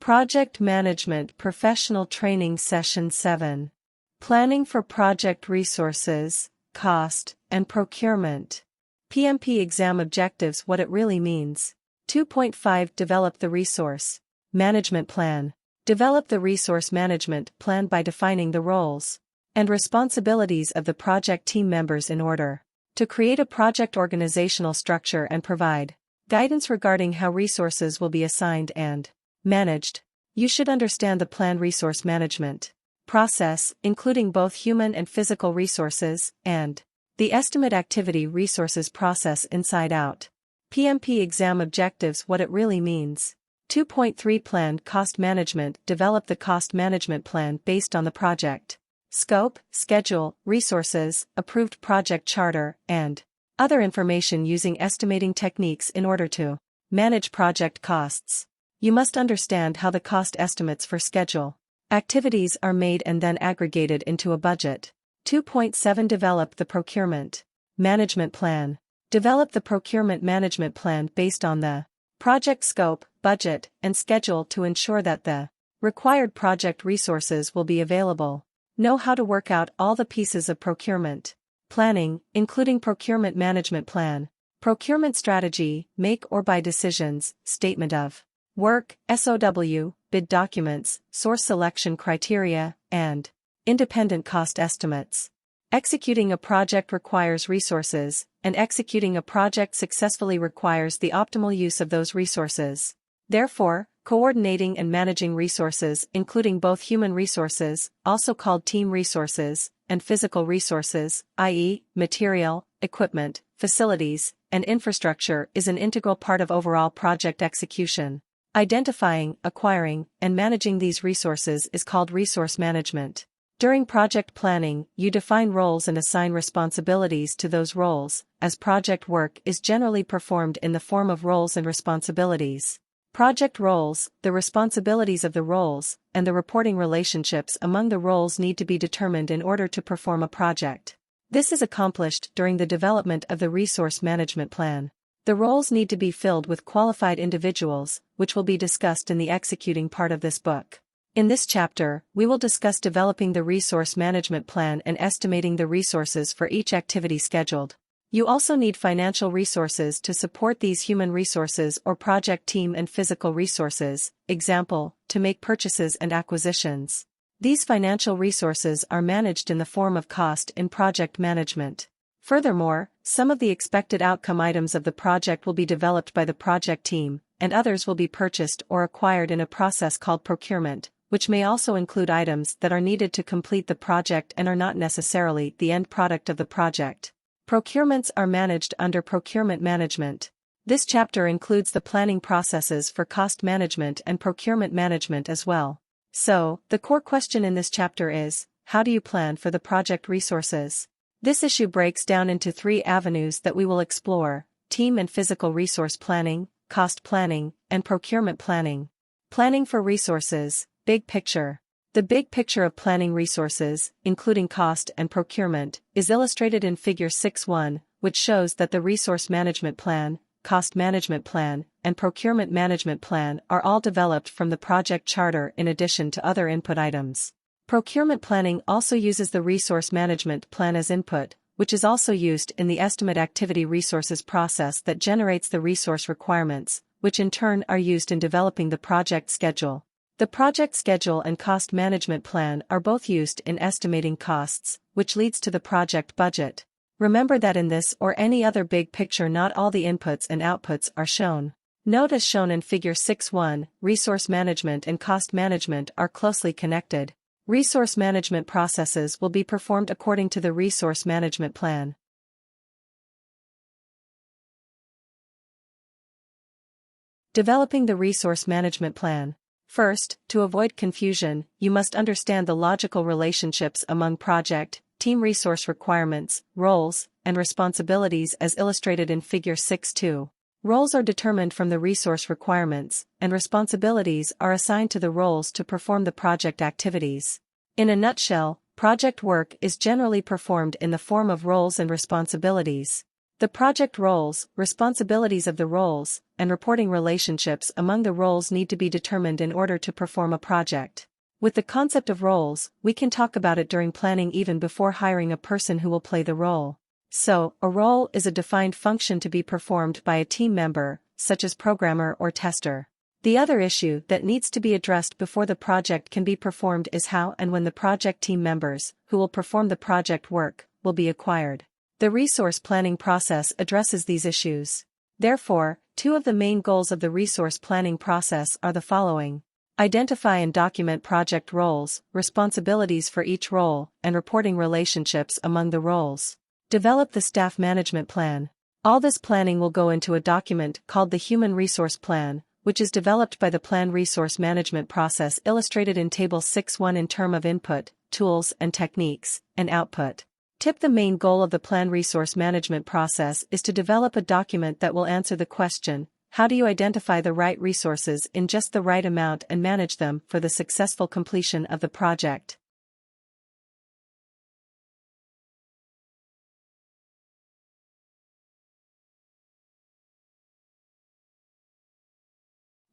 Project Management Professional Training Session 7. Planning for Project Resources, Cost, and Procurement. PMP Exam Objectives: What it really means. 2.5 Develop the Resource Management Plan. Develop the resource management plan by defining the roles and responsibilities of the project team members in order to create a project organizational structure and provide guidance regarding how resources will be assigned and managed. You should understand the plan resource management process, including both human and physical resources, and the estimate activity resources process inside out. PMP Exam Objectives: What it really means. 2.3 Plan Cost Management. Develop the cost management plan based on the project scope, schedule, resources, approved project charter, and other information using estimating techniques in order to manage project costs. You must understand how the cost estimates for schedule activities are made and then aggregated into a budget. 2.7 Develop the procurement management plan. Develop the procurement management plan based on the project scope, budget, and schedule to ensure that the required project resources will be available. Know how to work out all the pieces of procurement planning, including procurement management plan, procurement strategy, make or buy decisions, statement of work, SOW, bid documents, source selection criteria, and independent cost estimates. Executing a project requires resources, and executing a project successfully requires the optimal use of those resources. Therefore, coordinating and managing resources, including both human resources, also called team resources, and physical resources, i.e., material, equipment, facilities, and infrastructure, is an integral part of overall project execution. Identifying, acquiring, and managing these resources is called resource management. During project planning, you define roles and assign responsibilities to those roles, as project work is generally performed in the form of roles and responsibilities. Project roles, the responsibilities of the roles, and the reporting relationships among the roles need to be determined in order to perform a project. This is accomplished during the development of the resource management plan. The roles need to be filled with qualified individuals, which will be discussed in the executing part of this book. In this chapter, we will discuss developing the resource management plan and estimating the resources for each activity scheduled. You also need financial resources to support these human resources or project team and physical resources, example, to make purchases and acquisitions. These financial resources are managed in the form of cost in project management. Furthermore, some of the expected outcome items of the project will be developed by the project team, and others will be purchased or acquired in a process called procurement, which may also include items that are needed to complete the project and are not necessarily the end product of the project. Procurements are managed under procurement management. This chapter includes the planning processes for cost management and procurement management as well. So, the core question in this chapter is, how do you plan for the project resources? This issue breaks down into 3 avenues that we will explore: team and physical resource planning, cost planning, and procurement planning. Planning for resources, big picture. The big picture of planning resources, including cost and procurement, is illustrated in Figure 6.1, which shows that the resource management plan, cost management plan, and procurement management plan are all developed from the project charter in addition to other input items. Procurement planning also uses the resource management plan as input, which is also used in the estimate activity resources process that generates the resource requirements, which in turn are used in developing the project schedule. The project schedule and cost management plan are both used in estimating costs, which leads to the project budget. Remember that in this or any other big picture not all the inputs and outputs are shown. Note as shown in Figure 6.1, resource management and cost management are closely connected. Resource management processes will be performed according to the resource management plan. Developing the resource management plan. First, to avoid confusion, you must understand the logical relationships among project, team resource requirements, roles, and responsibilities as illustrated in Figure 6.2. Roles are determined from the resource requirements, and responsibilities are assigned to the roles to perform the project activities. In a nutshell, project work is generally performed in the form of roles and responsibilities. The project roles, responsibilities of the roles, and reporting relationships among the roles need to be determined in order to perform a project. With the concept of roles, we can talk about it during planning even before hiring a person who will play the role. So, a role is a defined function to be performed by a team member, such as programmer or tester. The other issue that needs to be addressed before the project can be performed is how and when the project team members, who will perform the project work, will be acquired. The resource planning process addresses these issues. Therefore, two of the main goals of the resource planning process are the following: identify and document project roles, responsibilities for each role, and reporting relationships among the roles. Develop the staff management plan. All this planning will go into a document called the Human Resource Plan, which is developed by the Plan Resource Management process illustrated in Table 6.1 in terms of input, tools and techniques, and output. Tip: the main goal of the Plan Resource Management process is to develop a document that will answer the question, how do you identify the right resources in just the right amount and manage them for the successful completion of the project?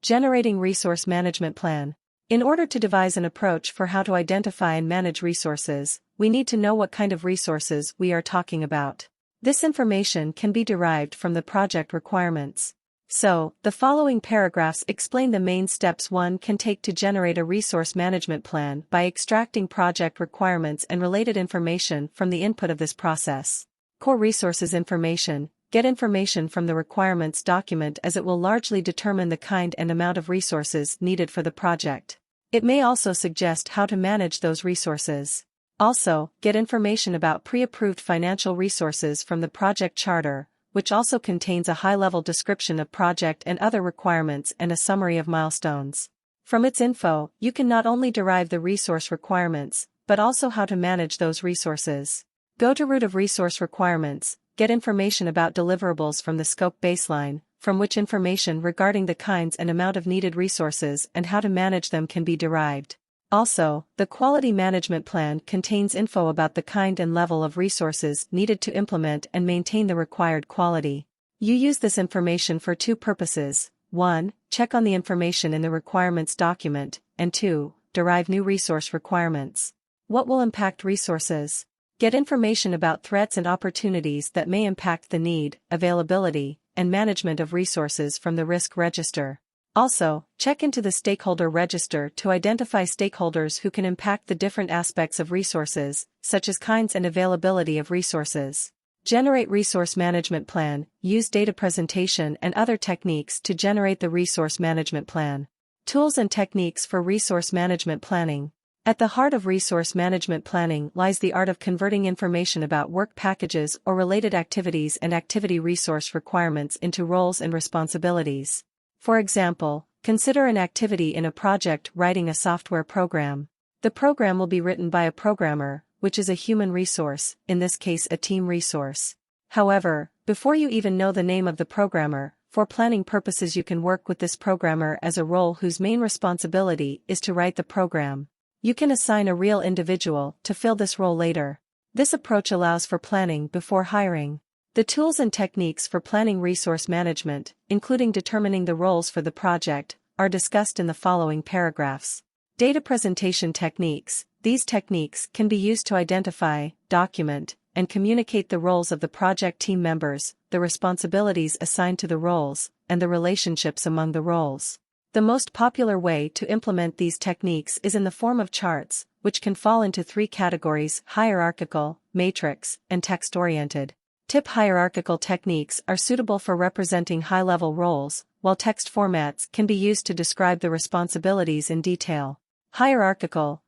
Generating resource management plan. In order to devise an approach for how to identify and manage resources, we need to know what kind of resources we are talking about. This information can be derived from the project requirements. So, the following paragraphs explain the main steps one can take to generate a resource management plan by extracting project requirements and related information from the input of this process. Core resources information. Get information from the requirements document as it will largely determine the kind and amount of resources needed for the project. It may also suggest how to manage those resources. Also, get information about pre-approved financial resources from the project charter, which also contains a high-level description of project and other requirements and a summary of milestones. From its info, you can not only derive the resource requirements, but also how to manage those resources. Go to root of resource requirements. Get information about deliverables from the scope baseline, from which information regarding the kinds and amount of needed resources and how to manage them can be derived. Also, the quality management plan contains info about the kind and level of resources needed to implement and maintain the required quality. You use this information for two purposes: 1. Check on the information in the requirements document, and 2. Derive new resource requirements. What will impact resources? Get information about threats and opportunities that may impact the need, availability, and management of resources from the risk register. Also, check into the stakeholder register to identify stakeholders who can impact the different aspects of resources, such as kinds and availability of resources. Generate resource management plan. Use data presentation and other techniques to generate the resource management plan. Tools and techniques for resource management planning. At the heart of resource management planning lies the art of converting information about work packages or related activities and activity resource requirements into roles and responsibilities. For example, consider an activity in a project writing a software program. The program will be written by a programmer, which is a human resource, in this case a team resource. However, before you even know the name of the programmer, for planning purposes you can work with this programmer as a role whose main responsibility is to write the program. You can assign a real individual to fill this role later. This approach allows for planning before hiring. The tools and techniques for planning resource management, including determining the roles for the project, are discussed in the following paragraphs. Data presentation techniques. These techniques can be used to identify, document, and communicate the roles of the project team members, the responsibilities assigned to the roles, and the relationships among the roles. The most popular way to implement these techniques is in the form of charts, which can fall into three categories: hierarchical, matrix, and text-oriented. Tip: hierarchical techniques are suitable for representing high-level roles, while text formats can be used to describe the responsibilities in detail. Hierarchical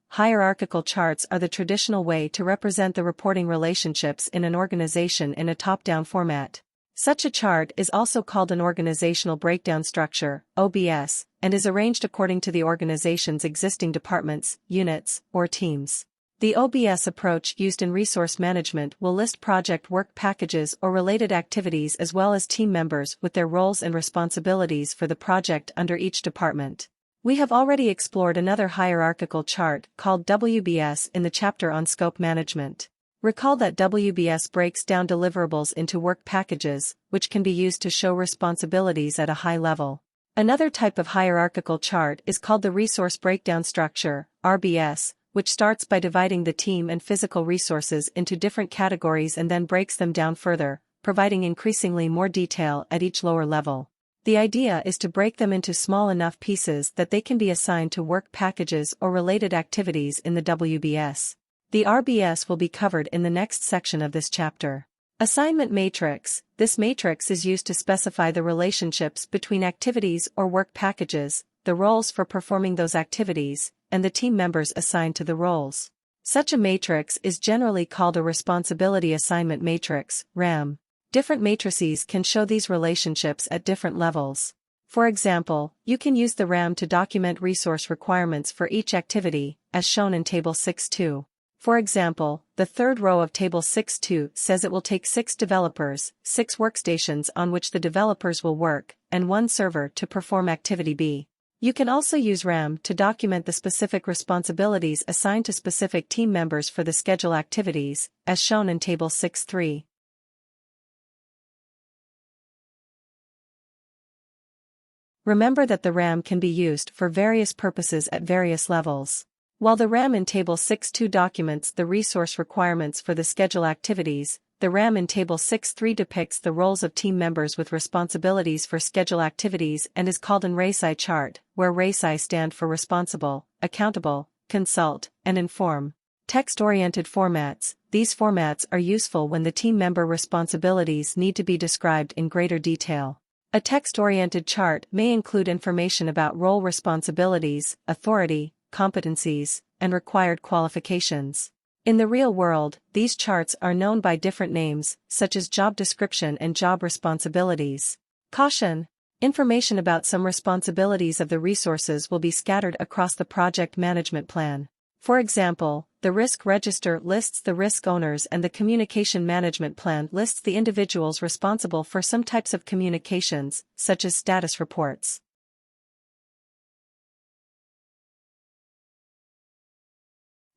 charts are the traditional way to represent the reporting relationships in an organization in a top-down format. Such a chart is also called an organizational breakdown structure, OBS, and is arranged according to the organization's existing departments, units, or teams. The OBS approach used in resource management will list project work packages or related activities as well as team members with their roles and responsibilities for the project under each department. We have already explored another hierarchical chart called WBS in the chapter on scope management. Recall that WBS breaks down deliverables into work packages, which can be used to show responsibilities at a high level. Another type of hierarchical chart is called the resource breakdown structure, RBS, which starts by dividing the team and physical resources into different categories and then breaks them down further, providing increasingly more detail at each lower level. The idea is to break them into small enough pieces that they can be assigned to work packages or related activities in the WBS. The RBS will be covered in the next section of this chapter. Assignment matrix. This matrix is used to specify the relationships between activities or work packages, the roles for performing those activities, and the team members assigned to the roles. Such a matrix is generally called a responsibility assignment matrix, RAM. Different matrices can show these relationships at different levels. For example, you can use the RAM to document resource requirements for each activity, as shown in Table 6.2. For example, the third row of Table 6.2 says it will take 6 developers, 6 workstations on which the developers will work, and 1 server to perform activity B. You can also use RAM to document the specific responsibilities assigned to specific team members for the schedule activities, as shown in Table 6.3. Remember that the RAM can be used for various purposes at various levels. While the RAM in Table 6.2 documents the resource requirements for the schedule activities, the RAM in Table 6.3 depicts the roles of team members with responsibilities for schedule activities and is called an RACI chart, where RACI stand for responsible, accountable, consult, and inform. Text-oriented formats. These formats are useful when the team member responsibilities need to be described in greater detail. A text-oriented chart may include information about role responsibilities, authority, competencies, and required qualifications. In the real world, these charts are known by different names, such as job description and job responsibilities. Caution: information about some responsibilities of the resources will be scattered across the project management plan. For example, the risk register lists the risk owners and the communication management plan lists the individuals responsible for some types of communications, such as status reports.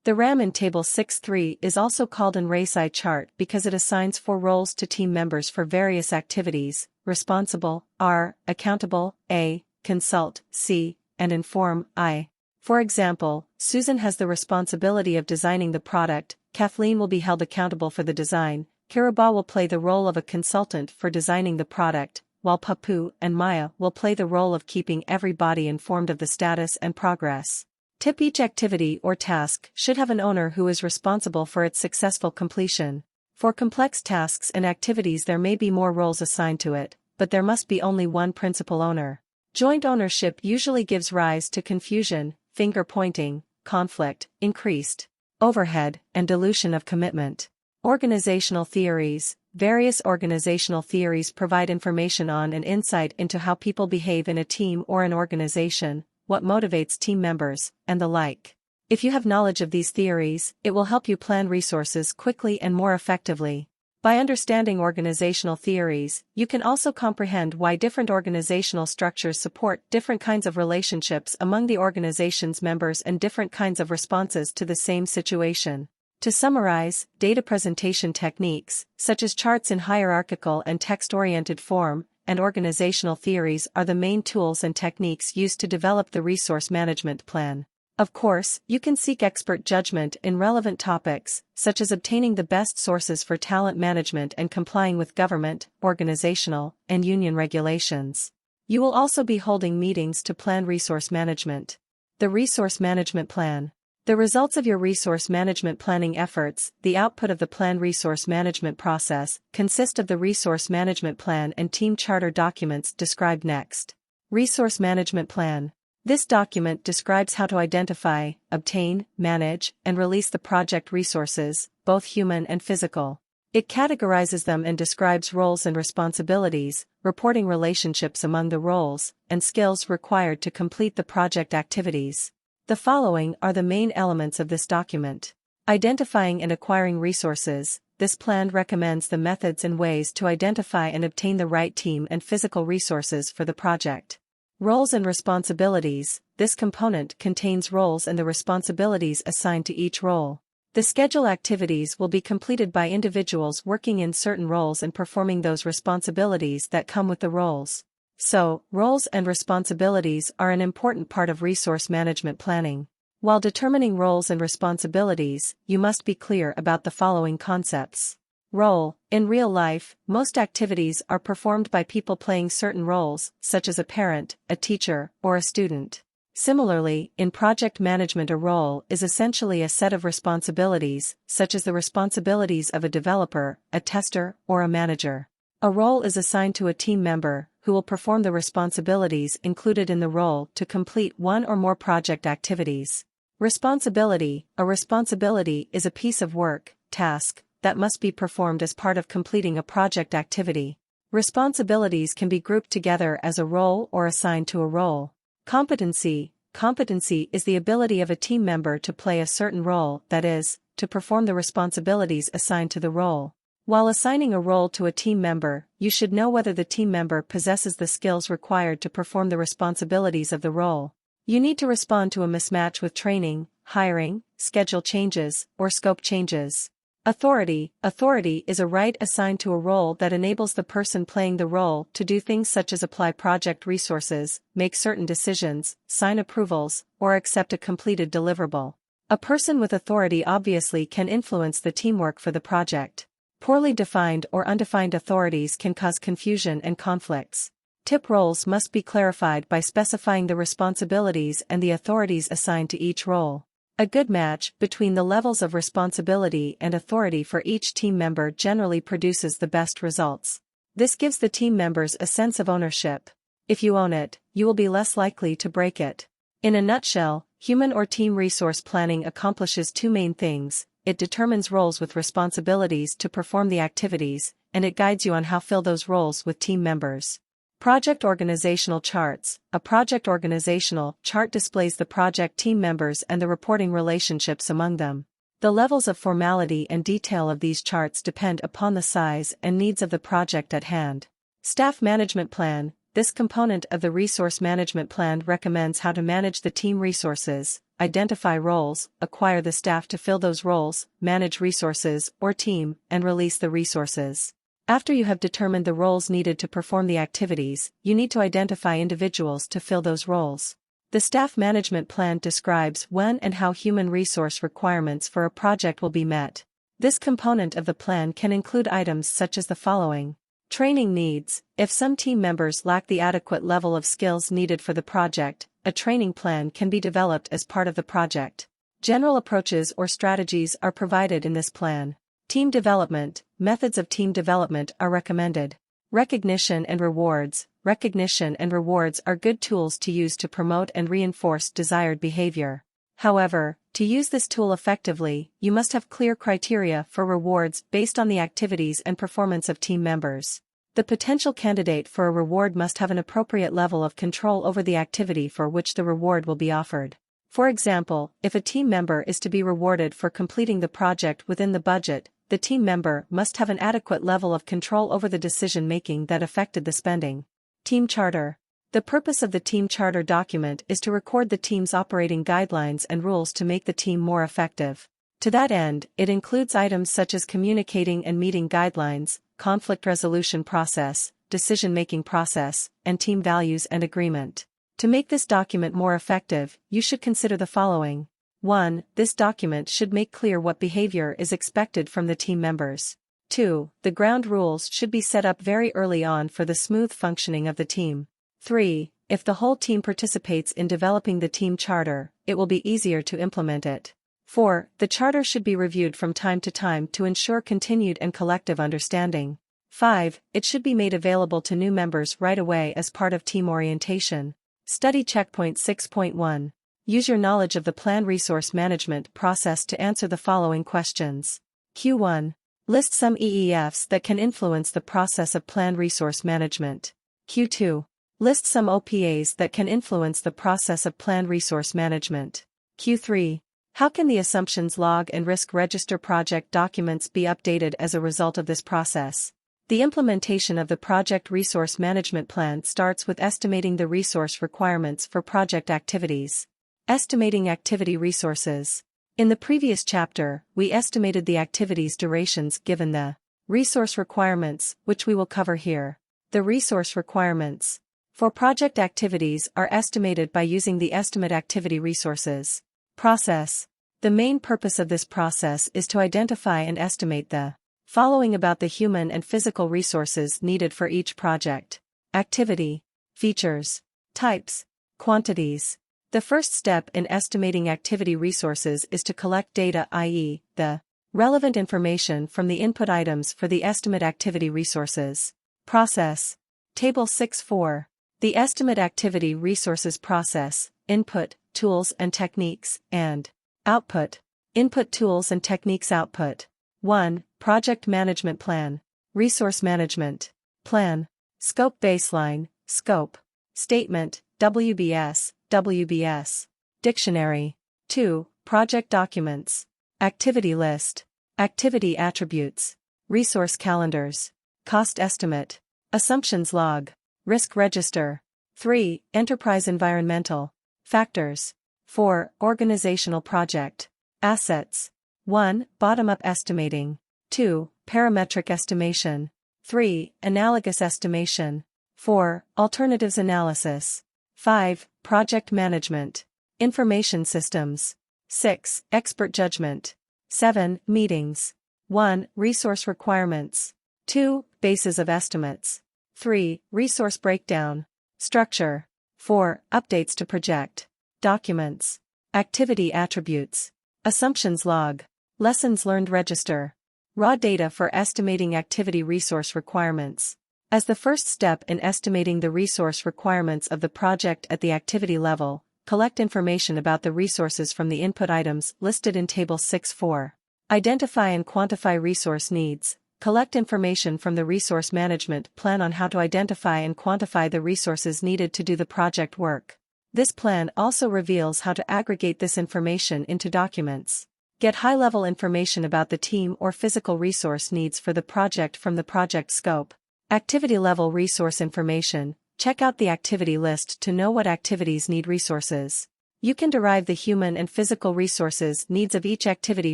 The RAM in Table 6.3 is also called an RACI chart because it assigns 4 roles to team members for various activities: responsible, R, accountable, A, consult, C, and inform, I. For example, Susan has the responsibility of designing the product, Kathleen will be held accountable for the design, Kiraba will play the role of a consultant for designing the product, while Papu and Maya will play the role of keeping everybody informed of the status and progress. Tip: each activity or task should have an owner who is responsible for its successful completion. For complex tasks and activities there may be more roles assigned to it, but there must be only one principal owner. Joint ownership usually gives rise to confusion, finger-pointing, conflict, increased overhead, and dilution of commitment. Organizational theories. Various organizational theories provide information on and insight into how people behave in a team or an organization, what motivates team members, and the like. If you have knowledge of these theories, it will help you plan resources quickly and more effectively. By understanding organizational theories, you can also comprehend why different organizational structures support different kinds of relationships among the organization's members and different kinds of responses to the same situation. To summarize, data presentation techniques, such as charts in hierarchical and text-oriented form, and organizational theories are the main tools and techniques used to develop the resource management plan. Of course, you can seek expert judgment in relevant topics, such as obtaining the best sources for talent management and complying with government, organizational, and union regulations. You will also be holding meetings to plan resource management. The resource management plan. The results of your resource management planning efforts, the output of the planned resource management process, consist of the resource management plan and team charter documents described next. Resource management plan. This document describes how to identify, obtain, manage, and release the project resources, both human and physical. It categorizes them and describes roles and responsibilities, reporting relationships among the roles, and skills required to complete the project activities. The following are the main elements of this document. Identifying and acquiring resources. This plan recommends the methods and ways to identify and obtain the right team and physical resources for the project. Roles and responsibilities. This component contains roles and the responsibilities assigned to each role. The schedule activities will be completed by individuals working in certain roles and performing those responsibilities that come with the roles. So, roles and responsibilities are an important part of resource management planning. While determining roles and responsibilities, you must be clear about the following concepts. Role. In real life, most activities are performed by people playing certain roles, such as a parent, a teacher, or a student. Similarly, in project management, a role is essentially a set of responsibilities, such as the responsibilities of a developer, a tester, or a manager. A role is assigned to a team member, who will perform the responsibilities included in the role to complete one or more project activities. Responsibility. A responsibility is a piece of work, task, that must be performed as part of completing a project activity. Responsibilities can be grouped together as a role or assigned to a role. Competency. Competency is the ability of a team member to play a certain role, that is, to perform the responsibilities assigned to the role. While assigning a role to a team member, you should know whether the team member possesses the skills required to perform the responsibilities of the role. You need to respond to a mismatch with training, hiring, schedule changes, or scope changes. Authority. Authority is a right assigned to a role that enables the person playing the role to do things such as apply project resources, make certain decisions, sign approvals, or accept a completed deliverable. A person with authority obviously can influence the teamwork for the project. Poorly defined or undefined authorities can cause confusion and conflicts. Tip roles must be clarified by specifying the responsibilities and the authorities assigned to each role. A good match between the levels of responsibility and authority for each team member generally produces the best results. This gives the team members a sense of ownership. If you own it, you will be less likely to break it. In a nutshell, human or team resource planning accomplishes two main things. It determines roles with responsibilities to perform the activities, and it guides you on how to fill those roles with team members. Project organizational charts. A project organizational chart displays the project team members and the reporting relationships among them. The levels of formality and detail of these charts depend upon the size and needs of the project at hand. Staff management plan. This component of the resource management plan recommends how to manage the team resources, identify roles, acquire the staff to fill those roles, manage resources or team, and release the resources. After you have determined the roles needed to perform the activities, you need to identify individuals to fill those roles. The staff management plan describes when and how human resource requirements for a project will be met. This component of the plan can include items such as the following. Training needs. If some team members lack the adequate level of skills needed for the project, a training plan can be developed as part of the project. General approaches or strategies are provided in this plan. Team development. Methods of team development are recommended. Recognition and rewards. Recognition and rewards are good tools to use to promote and reinforce desired behavior. However, to use this tool effectively, you must have clear criteria for rewards based on the activities and performance of team members. The potential candidate for a reward must have an appropriate level of control over the activity for which the reward will be offered. For example, if a team member is to be rewarded for completing the project within the budget, the team member must have an adequate level of control over the decision-making that affected the spending. Team charter. The purpose of the team charter document is to record the team's operating guidelines and rules to make the team more effective. To that end, it includes items such as communicating and meeting guidelines, conflict resolution process, decision-making process, and team values and agreement. To make this document more effective, you should consider the following. 1. This document should make clear what behavior is expected from the team members. 2. The ground rules should be set up very early on for the smooth functioning of the team. 3. If the whole team participates in developing the team charter, it will be easier to implement it. 4. The charter should be reviewed from time to time to ensure continued and collective understanding. 5. It should be made available to new members right away as part of team orientation. Study Checkpoint 6.1. Use your knowledge of the plan resource management process to answer the following questions. Q1. List some EEFs that can influence the process of plan resource management. Q2. List some OPAs that can influence the process of plan resource management. Q3. How can the assumptions log and risk register project documents be updated as a result of this process? The implementation of the project resource management plan starts with estimating the resource requirements for project activities. Estimating activity resources. In the previous chapter, we estimated the activities' durations given the resource requirements, which we will cover here. The resource requirements for project activities are estimated by using the estimate activity resources process. The main purpose of this process is to identify and estimate the following about the human and physical resources needed for each project: activity, features, types, quantities. The first step in estimating activity resources is to collect data, i.e., the relevant information from the input items for the estimate activity resources process. Table 6.4. The estimate activity resources process: input, tools and techniques, and output. Input, tools and techniques. Output. 1. Project management plan. Resource management plan. Scope baseline, scope. Statement, WBS, WBS. Dictionary. 2. Project documents. Activity list. Activity attributes. Resource calendars. Cost estimate. Assumptions log. Risk register. 3. Enterprise environmental factors. 4. Organizational project assets. 1. Bottom-up estimating. 2. Parametric estimation. 3. Analogous estimation. 4. Alternatives analysis. 5. Project management. Information systems. 6. Expert judgment. 7. Meetings. 1. Resource requirements. 2. Bases of estimates. 3. Resource breakdown. Structure. 4. Updates to project documents. Activity attributes. Assumptions log. Lessons learned register. Raw data for estimating activity resource requirements. As the first step in estimating the resource requirements of the project at the activity level, collect information about the resources from the input items listed in Table 6.4. Identify and quantify resource needs. Collect information from the resource management plan on how to identify and quantify the resources needed to do the project work. This plan also reveals how to aggregate this information into documents. Get high-level information about the team or physical resource needs for the project from the project scope. Activity-level resource information. Check out the activity list to know what activities need resources. You can derive the human and physical resources needs of each activity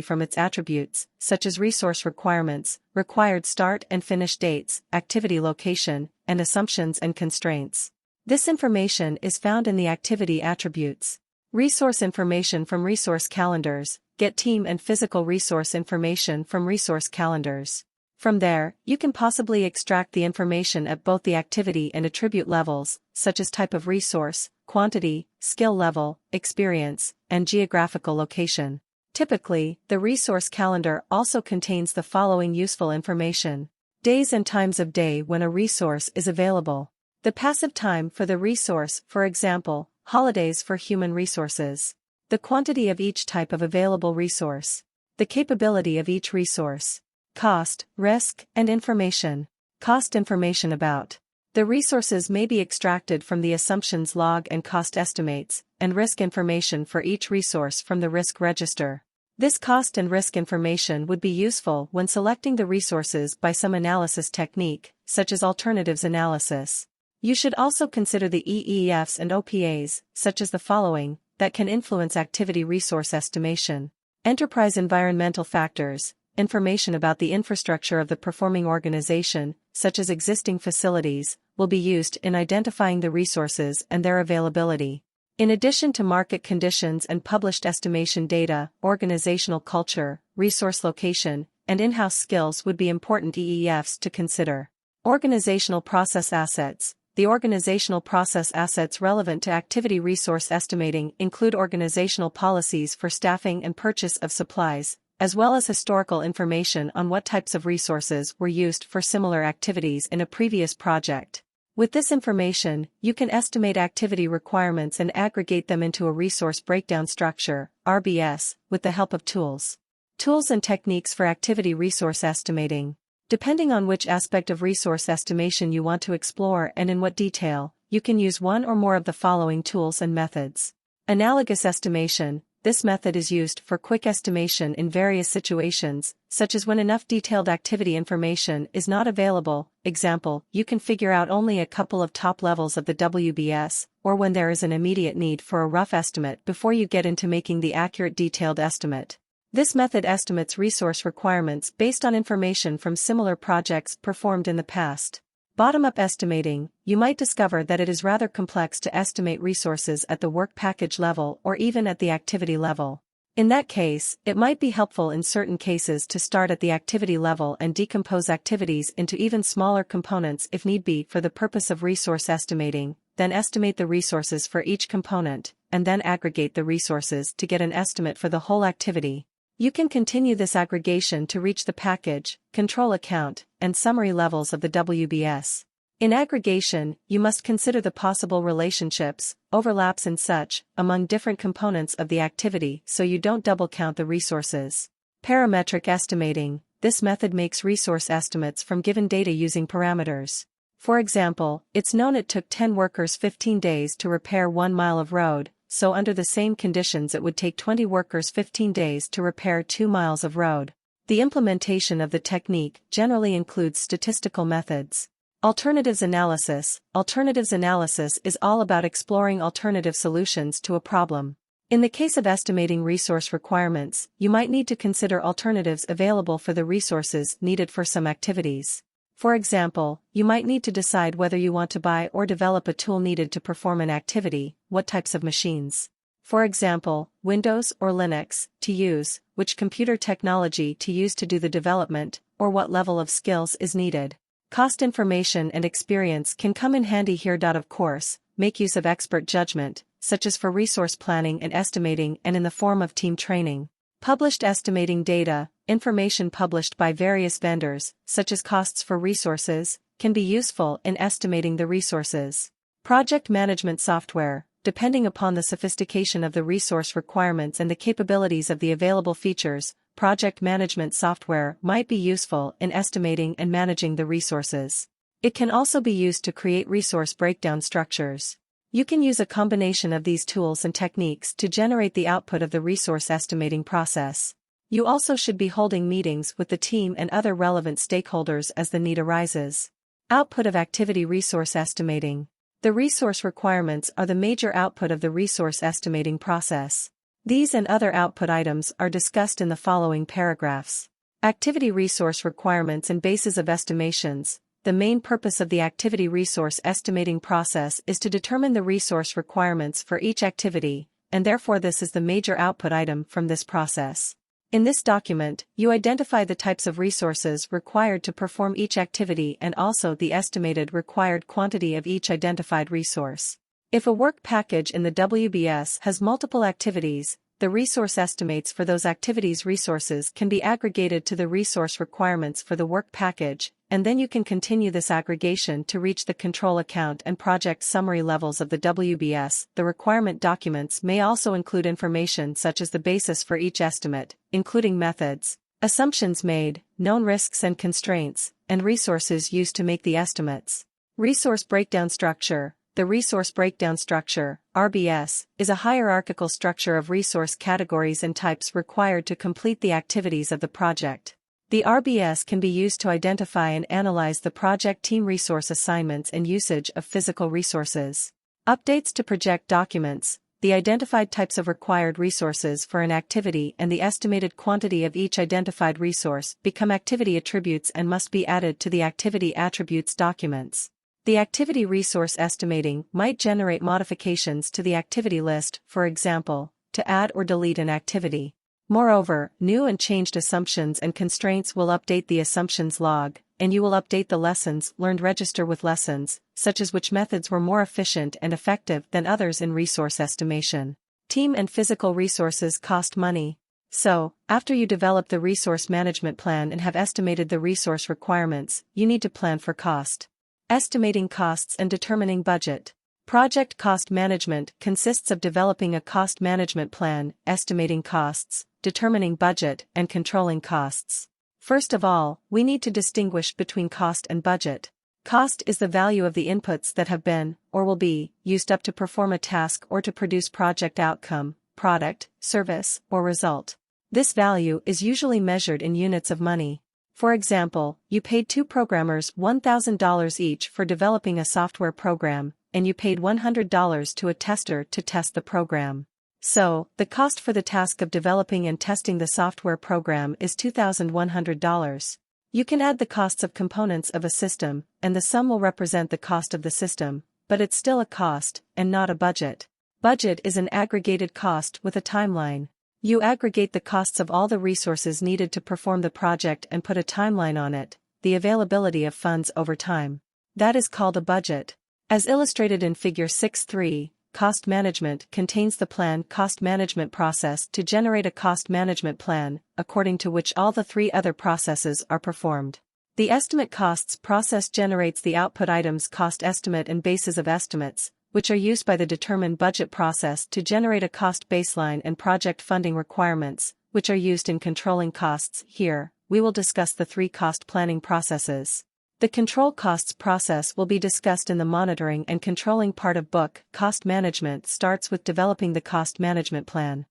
from its attributes, such as resource requirements, required start and finish dates, activity location, and assumptions and constraints. This information is found in the activity attributes. Resource information from resource calendars. Get team and physical resource information from resource calendars. From there, you can possibly extract the information at both the activity and attribute levels, such as type of resource, quantity, skill level, experience, and geographical location. Typically, the resource calendar also contains the following useful information: days and times of day when a resource is available. The passive time for the resource, for example, holidays for human resources. The quantity of each type of available resource. The capability of each resource. Cost, risk, and information. Cost information about the resources may be extracted from the assumptions log and cost estimates, and risk information for each resource from the risk register. This cost and risk information would be useful when selecting the resources by some analysis technique, such as alternatives analysis. You should also consider the EEFs and OPAs, such as the following, that can influence activity resource estimation. Enterprise environmental factors. Information about the infrastructure of the performing organization, such as existing facilities, will be used in identifying the resources and their availability. In addition to market conditions and published estimation data, organizational culture, resource location, and in-house skills would be important EEFs to consider. Organizational process assets. The organizational process assets relevant to activity resource estimating include organizational policies for staffing and purchase of supplies, as well as historical information on what types of resources were used for similar activities in a previous project. With this information, you can estimate activity requirements and aggregate them into a resource breakdown structure, RBS, with the help of tools. Tools and techniques for activity resource estimating. Depending on which aspect of resource estimation you want to explore and in what detail, you can use one or more of the following tools and methods. Analogous estimation. This method is used for quick estimation in various situations, such as when enough detailed activity information is not available. Example, you can figure out only a couple of top levels of the WBS, or when there is an immediate need for a rough estimate before you get into making the accurate detailed estimate. This method estimates resource requirements based on information from similar projects performed in the past. Bottom-up estimating, you might discover that it is rather complex to estimate resources at the work package level or even at the activity level. In that case, it might be helpful in certain cases to start at the activity level and decompose activities into even smaller components if need be for the purpose of resource estimating, then estimate the resources for each component, and then aggregate the resources to get an estimate for the whole activity. You can continue this aggregation to reach the package, control account, and summary levels of the WBS. In aggregation, you must consider the possible relationships, overlaps and such, among different components of the activity so you don't double count the resources. Parametric estimating, this method makes resource estimates from given data using parameters. For example, it's known it took 10 workers 15 days to repair 1 mile of road, so under the same conditions it would take 20 workers 15 days to repair 2 miles of road. The implementation of the technique generally includes statistical methods. Alternatives analysis. Alternatives analysis is all about exploring alternative solutions to a problem. In the case of estimating resource requirements, you might need to consider alternatives available for the resources needed for some activities. For example, you might need to decide whether you want to buy or develop a tool needed to perform an activity, what types of machines. For example, Windows or Linux to use, which computer technology to use to do the development, or what level of skills is needed. Cost information and experience can come in handy here. Of course, make use of expert judgment, such as for resource planning and estimating and in the form of team training. Published estimating data, information published by various vendors, such as costs for resources, can be useful in estimating the resources. Project management software, depending upon the sophistication of the resource requirements and the capabilities of the available features, project management software might be useful in estimating and managing the resources. It can also be used to create resource breakdown structures. You can use a combination of these tools and techniques to generate the output of the resource estimating process. You also should be holding meetings with the team and other relevant stakeholders as the need arises. Output of activity resource estimating. The resource requirements are the major output of the resource estimating process. These and other output items are discussed in the following paragraphs. Activity resource requirements and bases of estimations. The main purpose of the activity resource estimating process is to determine the resource requirements for each activity, and therefore this is the major output item from this process. In this document, you identify the types of resources required to perform each activity and also the estimated required quantity of each identified resource. If a work package in the WBS has multiple activities, the resource estimates for those activities' resources can be aggregated to the resource requirements for the work package, and then you can continue this aggregation to reach the control account and project summary levels of the WBS. The requirement documents may also include information such as the basis for each estimate, including methods, assumptions made, known risks and constraints, and resources used to make the estimates. Resource breakdown structure. The resource breakdown structure, RBS, is a hierarchical structure of resource categories and types required to complete the activities of the project. The RBS can be used to identify and analyze the project team resource assignments and usage of physical resources. Updates to project documents. The identified types of required resources for an activity and the estimated quantity of each identified resource become activity attributes and must be added to the activity attributes documents. The activity resource estimating might generate modifications to the activity list, for example, to add or delete an activity. Moreover, new and changed assumptions and constraints will update the assumptions log, and you will update the lessons learned register with lessons, such as which methods were more efficient and effective than others in resource estimation. Team and physical resources cost money. So, after you develop the resource management plan and have estimated the resource requirements, you need to plan for cost. Estimating costs and determining budget. Project cost management consists of developing a cost management plan, estimating costs, determining budget, and controlling costs. First of all, we need to distinguish between cost and budget. Cost is the value of the inputs that have been, or will be, used up to perform a task or to produce project outcome. product, service, or result. This value is usually measured in units of money. For example, you paid two programmers $1,000 each for developing a software program, and you paid $100 to a tester to test the program. So, the cost for the task of developing and testing the software program is $2,100. You can add the costs of components of a system, and the sum will represent the cost of the system, but it's still a cost, and not a budget. Budget is an aggregated cost with a timeline. You aggregate the costs of all the resources needed to perform the project and put a timeline on it, the availability of funds over time. That is called a budget. As illustrated in Figure 6.3, cost management contains the planned cost management process to generate a cost management plan, according to which all the three other processes are performed. The estimate costs process generates the output items cost estimate and bases of estimates, which are used by the determine budget process to generate a cost baseline and project funding requirements, which are used in controlling costs. Here, we will discuss the three cost planning processes. The control costs process will be discussed in the monitoring and controlling part of book. Cost management starts with developing the cost management plan.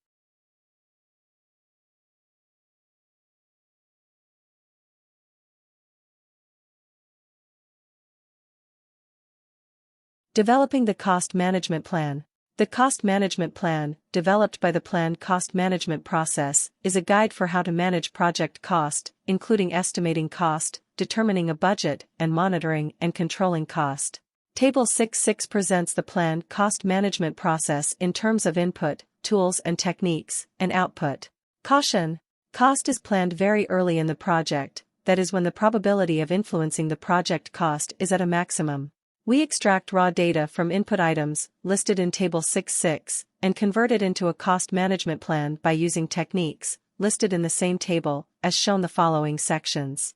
Developing the cost management plan. The cost management plan, developed by the planned cost management process, is a guide for how to manage project cost, including estimating cost, determining a budget, and monitoring and controlling cost. Table 6.6 presents the planned cost management process in terms of input, tools and techniques, and output. Caution: cost is planned very early in the project, that is when the probability of influencing the project cost is at a maximum. We extract raw data from input items, listed in Table 6.6, and convert it into a cost management plan by using techniques, listed in the same table, as shown the following sections.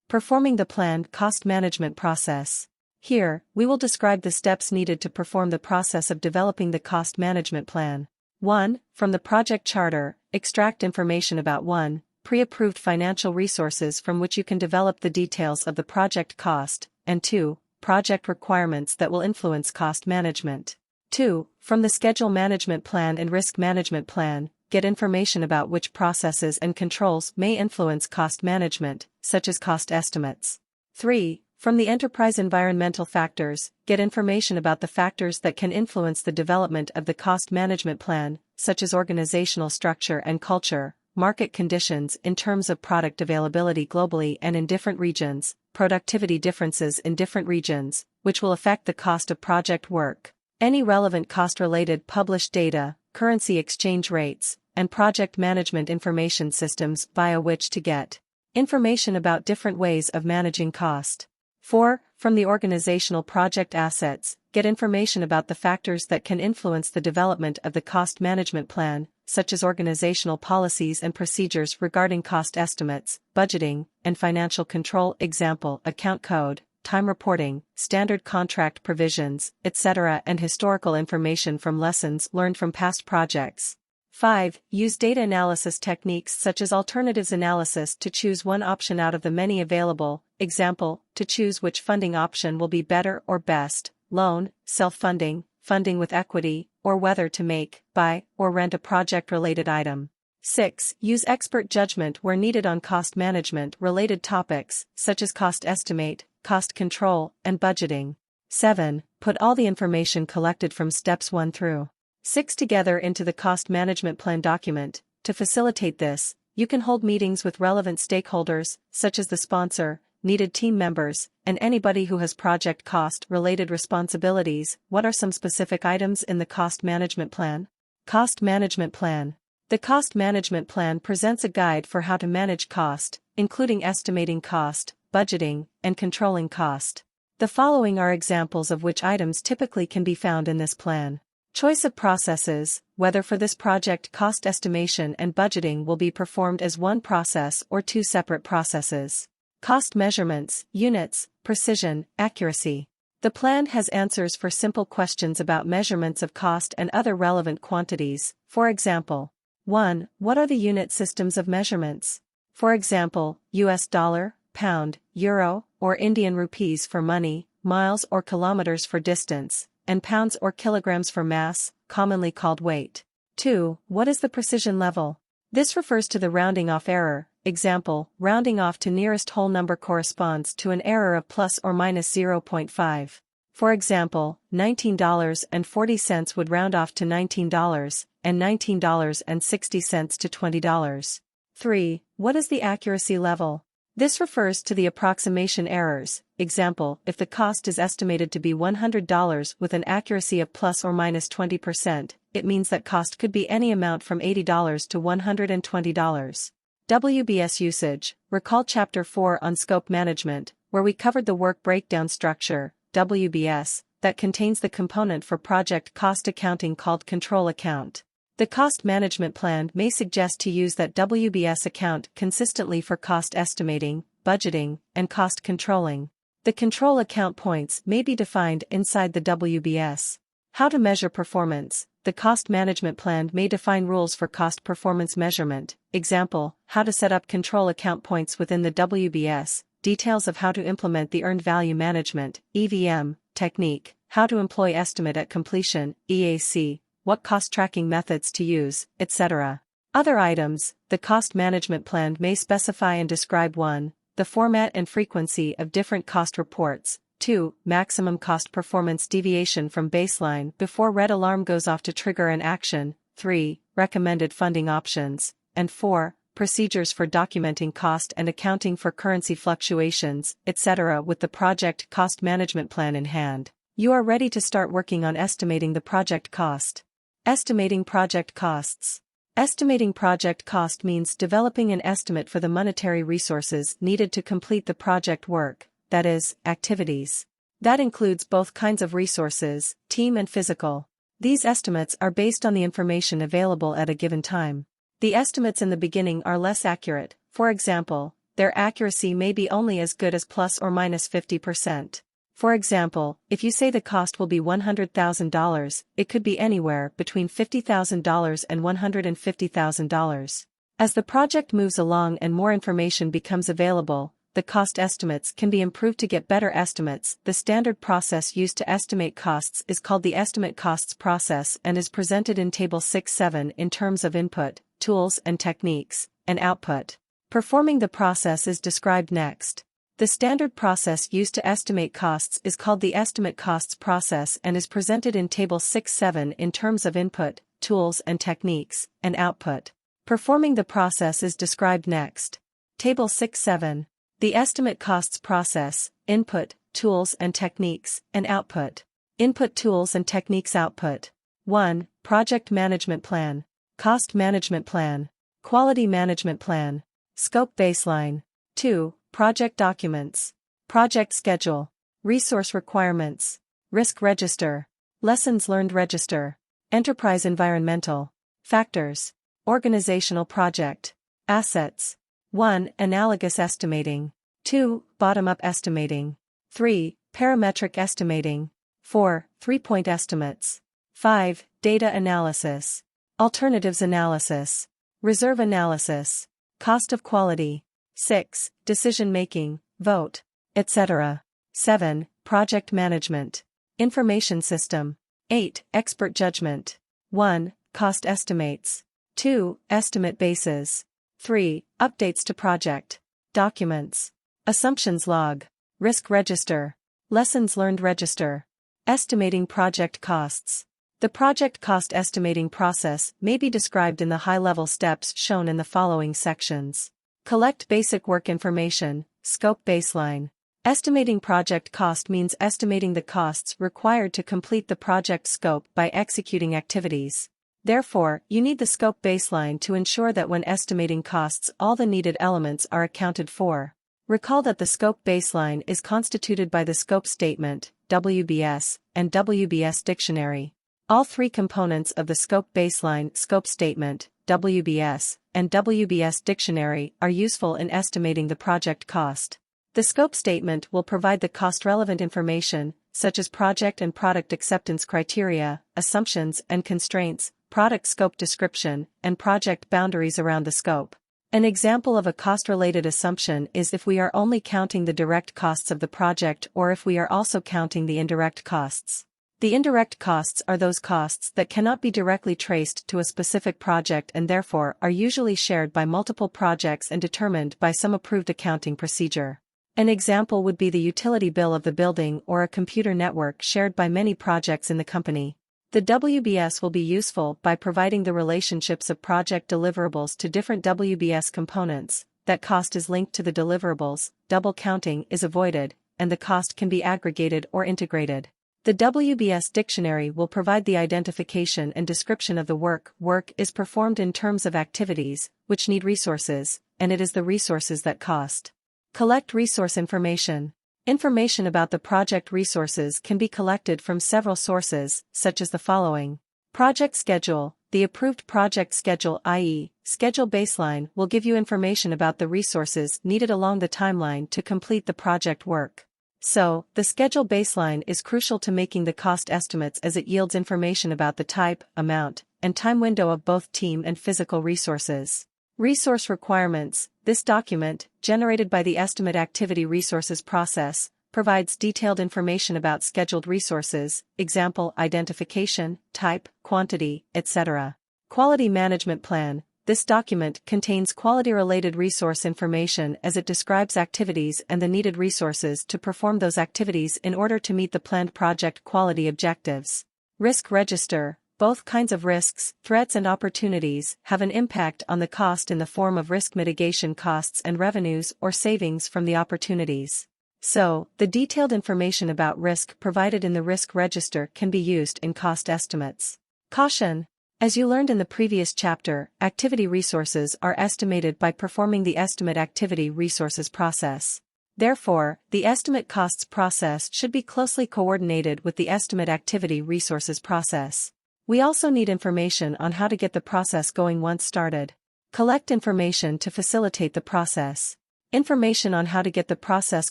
Performing the planned cost management process. Here, we will describe the steps needed to perform the process of developing the cost management plan. 1. From the project charter, extract information about 1. Pre-approved financial resources from which you can develop the details of the project cost, and 2. Project requirements that will influence cost management. 2. From the schedule management plan and risk management plan, get information about which processes and controls may influence cost management, such as cost estimates. 3. From the enterprise environmental factors, get information about the factors that can influence the development of the cost management plan, such as organizational structure and culture, market conditions in terms of product availability globally and in different regions, productivity differences in different regions, which will affect the cost of project work, any relevant cost-related published data, currency exchange rates, and project management information systems via which to get information about different ways of managing cost. 4. From the organizational project assets, get information about the factors that can influence the development of the cost management plan, such as organizational policies and procedures regarding cost estimates, budgeting, and financial control. Example: account code, time reporting, standard contract provisions, etc., and historical information from lessons learned from past projects. 5. Use data analysis techniques such as alternatives analysis to choose one option out of the many available. Example: to choose which funding option will be better or best, loan, self-funding, funding with equity, or whether to make, buy, or rent a project-related item. 6. Use expert judgment where needed on cost management-related topics, such as cost estimate, cost control, and budgeting. 7. Put all the information collected from steps 1 through 6 together into the cost management plan document. To facilitate this, you can hold meetings with relevant stakeholders, such as the sponsor, needed team members, and anybody who has project cost-related responsibilities. What are some specific items in the cost management plan? Cost management plan. The cost management plan presents a guide for how to manage cost, including estimating cost, budgeting, and controlling cost. The following are examples of which items typically can be found in this plan. Choice of processes, whether for this project cost estimation and budgeting will be performed as one process or two separate processes. Cost measurements, units, precision, accuracy. The plan has answers for simple questions about measurements of cost and other relevant quantities. For example, 1. What are the unit systems of measurements? For example, US dollar, pound, euro, or Indian rupees for money, miles or kilometers for distance, and pounds or kilograms for mass, commonly called weight. 2. What is the precision level? This refers to the rounding off error. Example, rounding off to nearest whole number corresponds to an error of plus or minus 0.5. For example, $19.40 would round off to $19, and $19.60 to $20. 3. What is the accuracy level? This refers to the approximation errors. Example, if the cost is estimated to be $100 with an accuracy of plus or minus 20%, it means that cost could be any amount from $80 to $120. WBS usage. Recall Chapter 4 on Scope Management, where we covered the work breakdown structure, WBS, that contains the component for project cost accounting called control account. The cost management plan may suggest to use that WBS account consistently for cost estimating, budgeting, and cost controlling. The control account points may be defined inside the WBS. How to measure performance. The cost management plan may define rules for cost performance measurement. Example, how to set up control account points within the WBS, details of how to implement the earned value management, EVM, technique, how to employ estimate at completion, EAC, what cost tracking methods to use, etc. Other items. The cost management plan may specify and describe 1. The format and frequency of different cost reports, 2. Maximum cost performance deviation from baseline before red alarm goes off to trigger an action, 3. Recommended funding options, and 4. Procedures for documenting cost and accounting for currency fluctuations, etc. With the project cost management plan in hand, you are ready to start working on estimating the project cost. Estimating project costs. Estimating project cost means developing an estimate for the monetary resources needed to complete the project work, that is, activities. That includes both kinds of resources, team and physical. These estimates are based on the information available at a given time. The estimates in the beginning are less accurate. For example, their accuracy may be only as good as plus or minus 50%. For example, if you say the cost will be $100,000, it could be anywhere between $50,000 and $150,000. As the project moves along and more information becomes available, the cost estimates can be improved to get better estimates. The standard process used to estimate costs is called the estimate costs process and is presented in Table 6-7 in terms of input, tools and techniques, and output. Performing the process is described next. The standard process used to estimate costs is called the estimate costs process and is presented in Table 6-7 in terms of input, tools and techniques, and output. Performing the process is described next. Table 6-7. The estimate costs process, input, tools and techniques, and output. Input tools and techniques output. 1. Project management plan. Cost management plan. Quality management plan. Scope baseline. 2. Project documents. Project schedule. Resource requirements. Risk register. Lessons learned register. Enterprise environmental factors. Organizational project. Assets. 1. Analogous estimating. 2. Bottom-up estimating. 3. Parametric estimating. 4. Three-point estimates. 5. Data analysis. Alternatives analysis. Reserve analysis. Cost of quality. 6. Decision-making, vote, etc. 7. Project management. Information system. 8. Expert judgment. 1. Cost estimates. 2. Estimate bases. 3. Updates to project documents. Assumptions log. Risk register. Lessons learned register. Estimating project costs. The project cost estimating process may be described in the high-level steps shown in the following sections. Collect basic work information, scope baseline. Estimating project cost means estimating the costs required to complete the project scope by executing activities. Therefore, you need the scope baseline to ensure that when estimating costs all the needed elements are accounted for. Recall that the scope baseline is constituted by the scope statement, WBS, and WBS dictionary. All three components of the scope baseline, scope statement, WBS, and WBS dictionary are useful in estimating the project cost. The scope statement will provide the cost-relevant information, such as project and product acceptance criteria, assumptions and constraints, product scope description, and project boundaries around the scope. An example of a cost-related assumption is if we are only counting the direct costs of the project or if we are also counting the indirect costs. The indirect costs are those costs that cannot be directly traced to a specific project and therefore are usually shared by multiple projects and determined by some approved accounting procedure. An example would be the utility bill of the building or a computer network shared by many projects in the company. The WBS will be useful by providing the relationships of project deliverables to different WBS components, that cost is linked to the deliverables, double counting is avoided, and the cost can be aggregated or integrated. The WBS dictionary will provide the identification and description of the work. Work is performed in terms of activities, which need resources, and it is the resources that cost. Collect resource information. Information about the project resources can be collected from several sources, such as the following. Project schedule. The approved project schedule, i.e., schedule baseline, will give you information about the resources needed along the timeline to complete the project work. So, the schedule baseline is crucial to making the cost estimates as it yields information about the type, amount, and time window of both team and physical resources. Resource requirements. This document, generated by the Estimate Activity Resources process, provides detailed information about scheduled resources, example identification, type, quantity, etc. Quality Management Plan. This document contains quality-related resource information as it describes activities and the needed resources to perform those activities in order to meet the planned project quality objectives. Risk Register. Both kinds of risks, threats and opportunities, have an impact on the cost in the form of risk mitigation costs and revenues or savings from the opportunities. So, the detailed information about risk provided in the risk register can be used in cost estimates. Caution. As you learned in the previous chapter, activity resources are estimated by performing the Estimate Activity Resources process. Therefore, the estimate costs process should be closely coordinated with the Estimate Activity Resources process. We also need information on how to get the process going once started. Collect information to facilitate the process. Information on how to get the process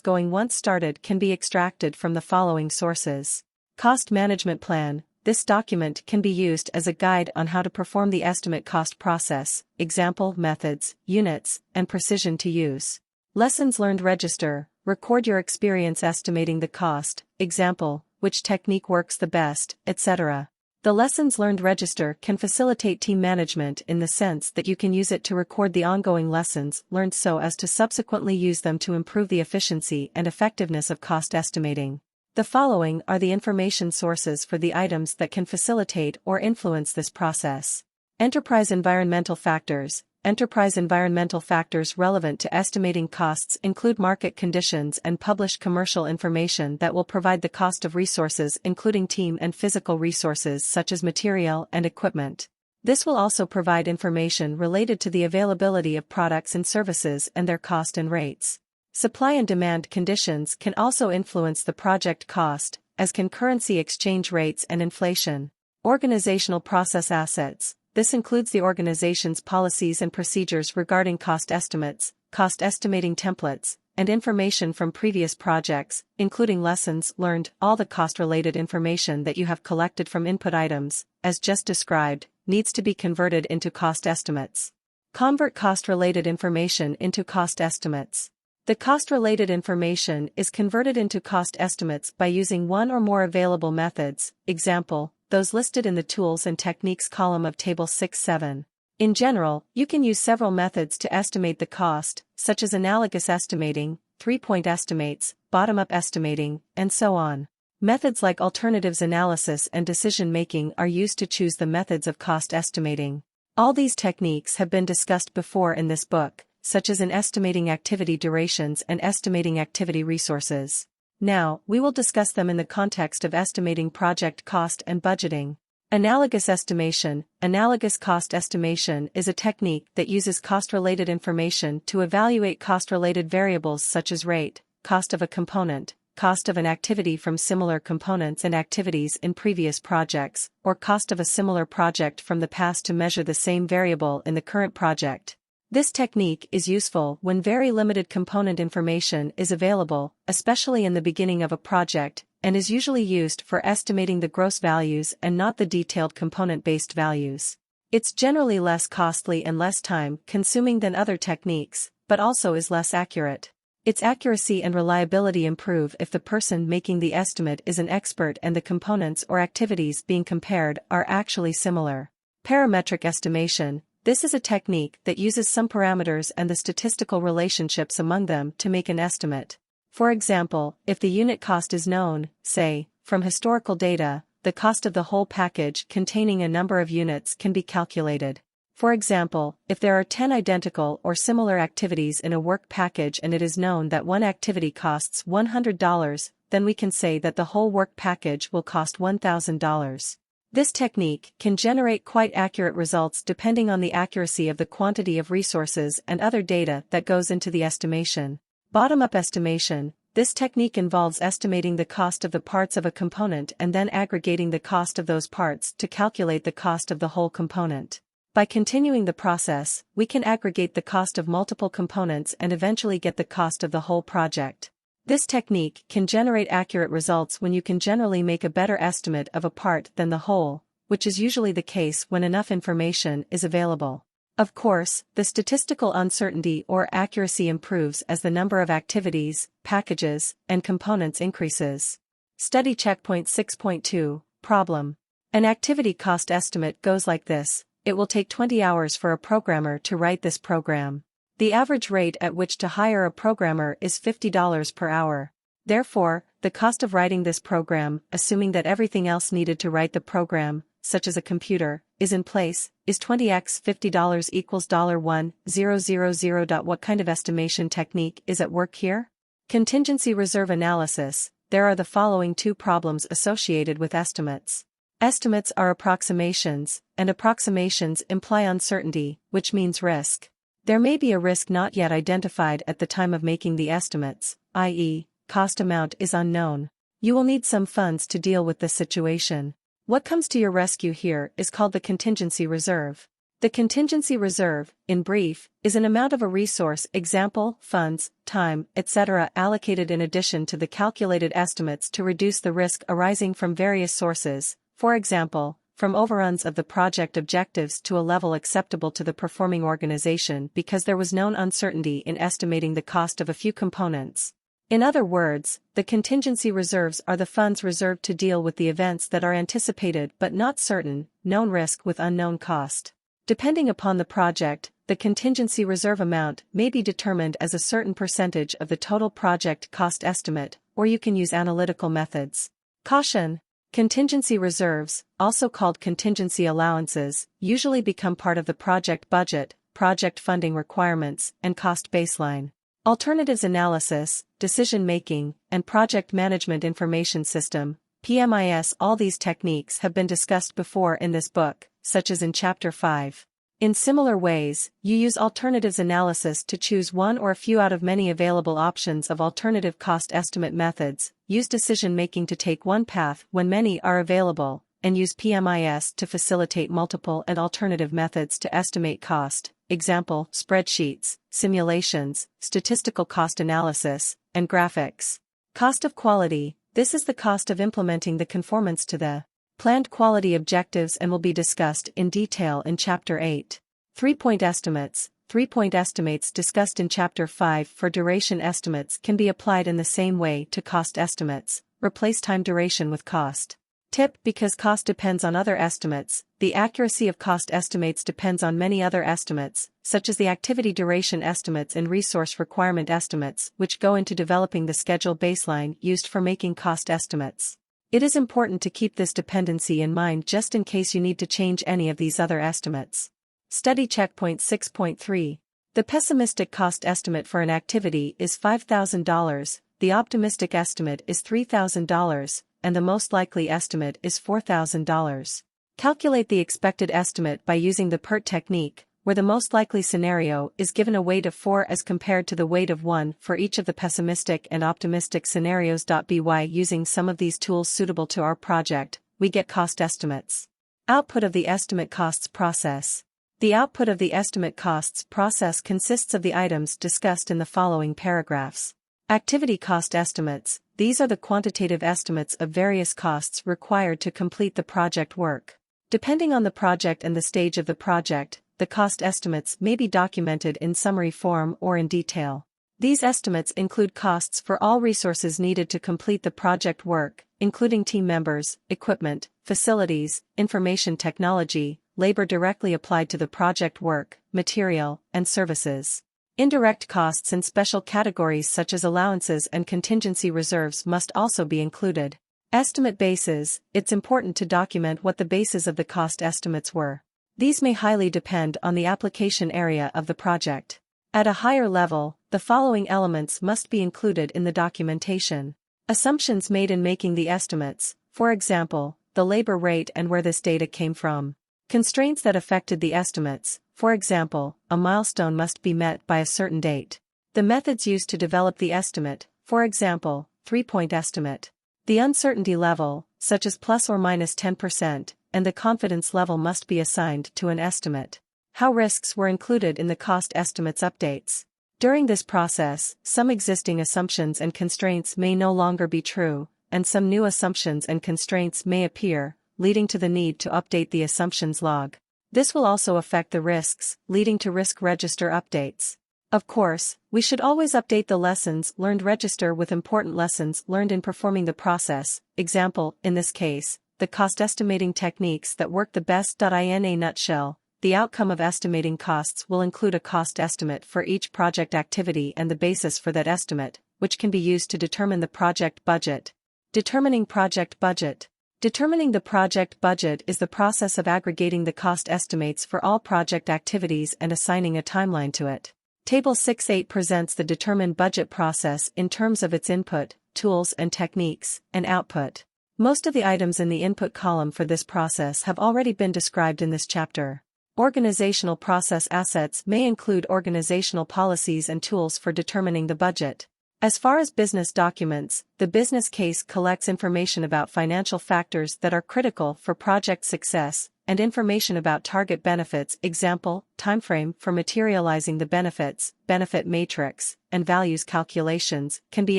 going once started can be extracted from the following sources. Cost Management Plan. This document can be used as a guide on how to perform the estimate cost process, example, methods, units, and precision to use. Lessons Learned Register. Record your experience estimating the cost, example, which technique works the best, etc. The Lessons Learned Register can facilitate team management in the sense that you can use it to record the ongoing lessons learned so as to subsequently use them to improve the efficiency and effectiveness of cost estimating. The following are the information sources for the items that can facilitate or influence this process. Enterprise Environmental Factors. Enterprise environmental factors relevant to estimating costs include market conditions and published commercial information that will provide the cost of resources including team and physical resources such as material and equipment. This will also provide information related to the availability of products and services and their cost and rates. Supply and demand conditions can also influence the project cost, as can currency exchange rates and inflation. Organizational process assets. This includes the organization's policies and procedures regarding cost estimates, cost estimating templates, and information from previous projects, including lessons learned. All the cost-related information that you have collected from input items, as just described, needs to be converted into cost estimates. Convert cost-related information into cost estimates. The cost-related information is converted into cost estimates by using one or more available methods, example, those listed in the Tools and Techniques column of Table 6-7. In general, you can use several methods to estimate the cost, such as analogous estimating, three-point estimates, bottom-up estimating, and so on. Methods like alternatives analysis and decision-making are used to choose the methods of cost estimating. All these techniques have been discussed before in this book, such as in estimating activity durations and estimating activity resources. Now, we will discuss them in the context of estimating project cost and budgeting. Analogous estimation. Analogous cost estimation is a technique that uses cost-related information to evaluate cost-related variables such as rate, cost of a component, cost of an activity from similar components and activities in previous projects, or cost of a similar project from the past to measure the same variable in the current project. This technique is useful when very limited component information is available, especially in the beginning of a project, and is usually used for estimating the gross values and not the detailed component-based values. It's generally less costly and less time-consuming than other techniques, but also is less accurate. Its accuracy and reliability improve if the person making the estimate is an expert and the components or activities being compared are actually similar. Parametric estimation. This is a technique that uses some parameters and the statistical relationships among them to make an estimate. For example, if the unit cost is known, say, from historical data, the cost of the whole package containing a number of units can be calculated. For example, if there are 10 identical or similar activities in a work package and it is known that one activity costs $100, then we can say that the whole work package will cost $1,000. This technique can generate quite accurate results depending on the accuracy of the quantity of resources and other data that goes into the estimation. Bottom-up estimation. This technique involves estimating the cost of the parts of a component and then aggregating the cost of those parts to calculate the cost of the whole component. By continuing the process, we can aggregate the cost of multiple components and eventually get the cost of the whole project. This technique can generate accurate results when you can generally make a better estimate of a part than the whole, which is usually the case when enough information is available. Of course, the statistical uncertainty or accuracy improves as the number of activities, packages, and components increases. Study checkpoint 6.2, problem. An activity cost estimate goes like this. It will take 20 hours for a programmer to write this program. The average rate at which to hire a programmer is $50 per hour. Therefore, the cost of writing this program, assuming that everything else needed to write the program, such as a computer, is in place, is 20x $50 equals $1,000. What kind of estimation technique is at work here? Contingency reserve analysis. There are the following two problems associated with estimates. Estimates are approximations, and approximations imply uncertainty, which means risk. There may be a risk not yet identified at the time of making the estimates, i.e., cost amount is unknown. You will need some funds to deal with this situation. What comes to your rescue here is called the contingency reserve. The contingency reserve, in brief, is an amount of a resource, example, funds, time, etc., allocated in addition to the calculated estimates to reduce the risk arising from various sources. For example, from overruns of the project objectives to a level acceptable to the performing organization because there was known uncertainty in estimating the cost of a few components. In other words, the contingency reserves are the funds reserved to deal with the events that are anticipated but not certain, known risk with unknown cost. Depending upon the project, the contingency reserve amount may be determined as a certain percentage of the total project cost estimate, or you can use analytical methods. Caution! Contingency reserves, also called contingency allowances, usually become part of the project budget, project funding requirements, and cost baseline. Alternatives analysis, decision-making, and project management information system, PMIS. All these techniques have been discussed before in this book, such as in Chapter 5. In similar ways, you use alternatives analysis to choose one or a few out of many available options of alternative cost estimate methods, use decision-making to take one path when many are available, and use PMIS to facilitate multiple and alternative methods to estimate cost, example, spreadsheets, simulations, statistical cost analysis, and graphics. Cost of quality. This is the cost of implementing the conformance to the planned quality objectives and will be discussed in detail in Chapter 8. 3-point estimates. 3-point estimates discussed in Chapter 5 for duration estimates can be applied in the same way to cost estimates. Replace time duration with cost. Tip: because cost depends on other estimates, the accuracy of cost estimates depends on many other estimates, such as the activity duration estimates and resource requirement estimates, which go into developing the schedule baseline used for making cost estimates. It is important to keep this dependency in mind just in case you need to change any of these other estimates. Study checkpoint 6.3. The pessimistic cost estimate for an activity is $5,000, the optimistic estimate is $3,000, and the most likely estimate is $4,000. Calculate the expected estimate by using the PERT technique, where the most likely scenario is given a weight of 4 as compared to the weight of 1 for each of the pessimistic and optimistic scenarios. By using some of these tools suitable to our project, we get cost estimates. Output of the estimate costs process. The output of the estimate costs process consists of the items discussed in the following paragraphs. Activity cost estimates. These are the quantitative estimates of various costs required to complete the project work. Depending on the project and the stage of the project, the cost estimates may be documented in summary form or in detail. These estimates include costs for all resources needed to complete the project work, including team members, equipment, facilities, information technology, labor directly applied to the project work, material, and services. Indirect costs and special categories such as allowances and contingency reserves must also be included. Estimate bases. It's important to document what the bases of the cost estimates were. These may highly depend on the application area of the project. At a higher level, the following elements must be included in the documentation. Assumptions made in making the estimates, for example, the labor rate and where this data came from. Constraints that affected the estimates, for example, a milestone must be met by a certain date. The methods used to develop the estimate, for example, three-point estimate. The uncertainty level, such as plus or minus 10%, and the confidence level must be assigned to an estimate. How risks were included in the cost estimates updates. During this process, some existing assumptions and constraints may no longer be true, and some new assumptions and constraints may appear, leading to the need to update the assumptions log. This will also affect the risks, leading to risk register updates. Of course, we should always update the lessons learned register with important lessons learned in performing the process. Example, in this case, the cost estimating techniques that work the best. In a nutshell, the outcome of estimating costs will include a cost estimate for each project activity and the basis for that estimate, which can be used to determine the project budget. Determining project budget. Determining the project budget is the process of aggregating the cost estimates for all project activities and assigning a timeline to it. Table 6.8 presents the determine budget process in terms of its input, tools and techniques, and output. Most of the items in the input column for this process have already been described in this chapter. Organizational process assets may include organizational policies and tools for determining the budget. As far as business documents, the business case collects information about financial factors that are critical for project success, and information about target benefits, example, timeframe for materializing the benefits, benefit matrix, and values calculations, can be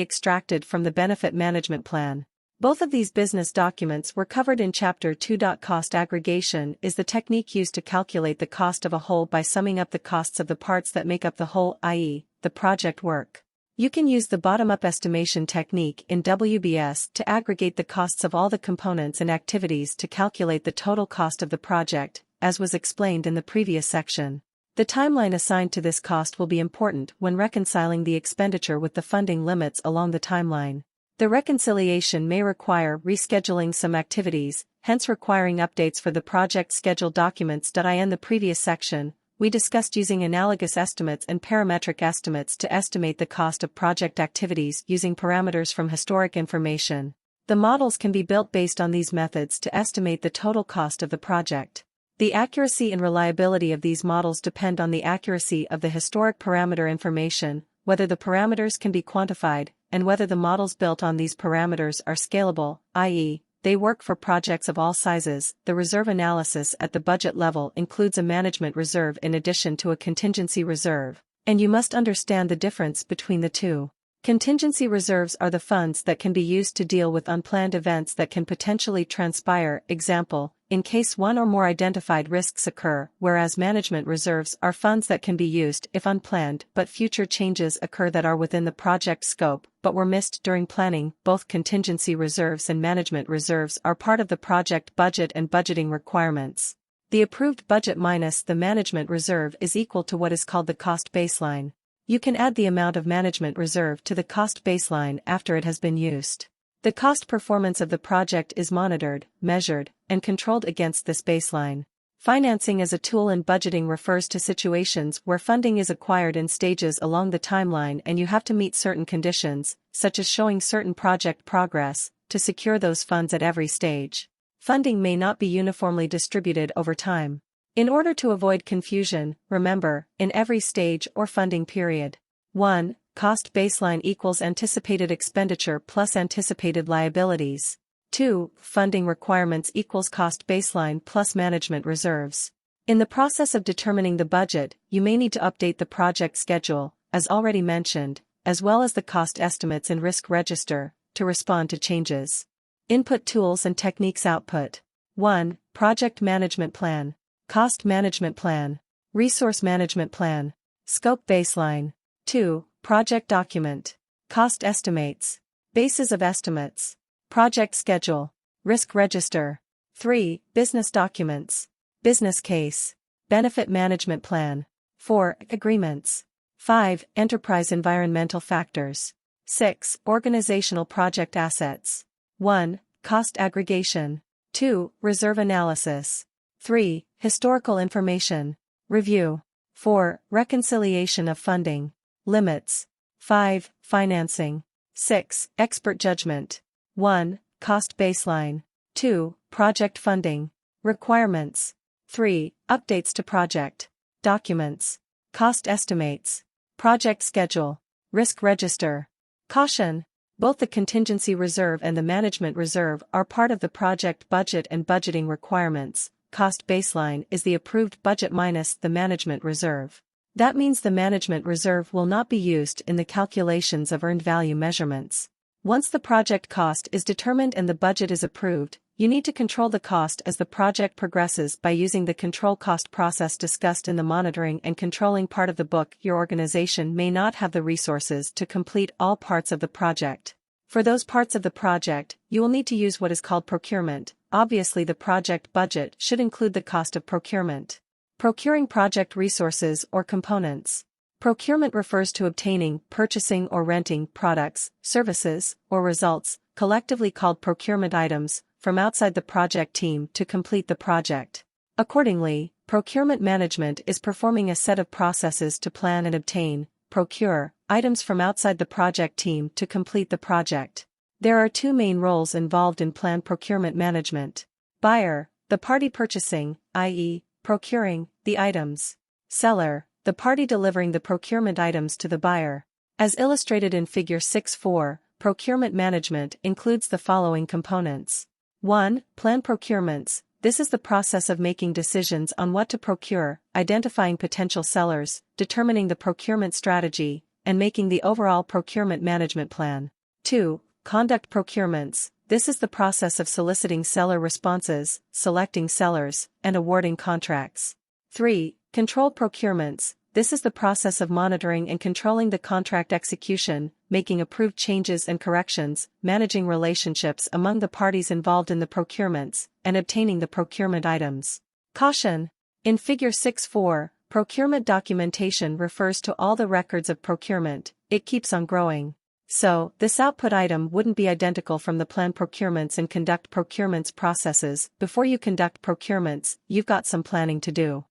extracted from the benefit management plan. Both of these business documents were covered in Chapter 2. Cost aggregation is the technique used to calculate the cost of a whole by summing up the costs of the parts that make up the whole, i.e., the project work. You can use the bottom-up estimation technique in WBS to aggregate the costs of all the components and activities to calculate the total cost of the project, as was explained in the previous section. The timeline assigned to this cost will be important when reconciling the expenditure with the funding limits along the timeline. The reconciliation may require rescheduling some activities, hence requiring updates for the project schedule documents. In the previous section, we discussed using analogous estimates and parametric estimates to estimate the cost of project activities using parameters from historic information. The models can be built based on these methods to estimate the total cost of the project. The accuracy and reliability of these models depend on the accuracy of the historic parameter information, whether the parameters can be quantified, and whether the models built on these parameters are scalable, i.e., they work for projects of all sizes. The reserve analysis at the budget level includes a management reserve in addition to a contingency reserve, and you must understand the difference between the two. Contingency reserves are the funds that can be used to deal with unplanned events that can potentially transpire, example, in case one or more identified risks occur, whereas management reserves are funds that can be used if unplanned but future changes occur that are within the project scope but were missed during planning. Both contingency reserves and management reserves are part of the project budget and budgeting requirements. The approved budget minus the management reserve is equal to what is called the cost baseline. You can add the amount of management reserve to the cost baseline after it has been used. The cost performance of the project is monitored, measured, and controlled against this baseline. Financing as a tool in budgeting refers to situations where funding is acquired in stages along the timeline and you have to meet certain conditions, such as showing certain project progress, to secure those funds at every stage. Funding may not be uniformly distributed over time. In order to avoid confusion, remember, in every stage or funding period. 1. Cost baseline equals anticipated expenditure plus anticipated liabilities. 2. Funding requirements equals cost baseline plus management reserves. In the process of determining the budget, you may need to update the project schedule, as already mentioned, as well as the cost estimates in risk register, to respond to changes. Input tools and techniques output. 1. Project management plan, cost management plan, resource management plan, scope baseline. 2. Project document, cost estimates, basis of estimates, project schedule, risk register. 3. Business documents, business case, benefit management plan. 4. Agreements. 5. Enterprise environmental factors. 6. Organizational project assets. 1. Cost aggregation. 2. Reserve analysis. 3. Historical information, review. 4. Reconciliation of funding, limits. 5. Financing. 6. Expert judgment. 1. Cost baseline. 2. Project funding, requirements. 3. Updates to project, documents, cost estimates, project schedule, risk register. Caution: both the contingency reserve and the management reserve are part of the project budget and budgeting requirements. Cost baseline is the approved budget minus the management reserve. That means the management reserve will not be used in the calculations of earned value measurements. Once the project cost is determined and the budget is approved, you need to control the cost as the project progresses by using the control cost process discussed in the monitoring and controlling part of the book. Your organization may not have the resources to complete all parts of the project. For those parts of the project, you will need to use what is called procurement. Obviously, the project budget should include the cost of procurement. Procuring project resources or components. Procurement refers to obtaining, purchasing or renting products, services, or results, collectively called procurement items, from outside the project team to complete the project. Accordingly, procurement management is performing a set of processes to plan and obtain, procure, items from outside the project team to complete the project. There are two main roles involved in planned procurement management. Buyer, the party purchasing, i.e., procuring the items. Seller, the party delivering the procurement items to the buyer. As illustrated in Figure 6.4, procurement management includes the following components. 1. Plan procurements. This is the process of making decisions on what to procure, identifying potential sellers, determining the procurement strategy, and making the overall procurement management plan. 2. Conduct procurements. This is the process of soliciting seller responses, selecting sellers, and awarding contracts. 3. Control procurements. This is the process of monitoring and controlling the contract execution, making approved changes and corrections, managing relationships among the parties involved in the procurements, and obtaining the procurement items. Caution: in Figure 6.4, procurement documentation refers to all the records of procurement. It keeps on growing. So, this output item wouldn't be identical from the plan procurements and conduct procurements processes. Before you conduct procurements, you've got some planning to do.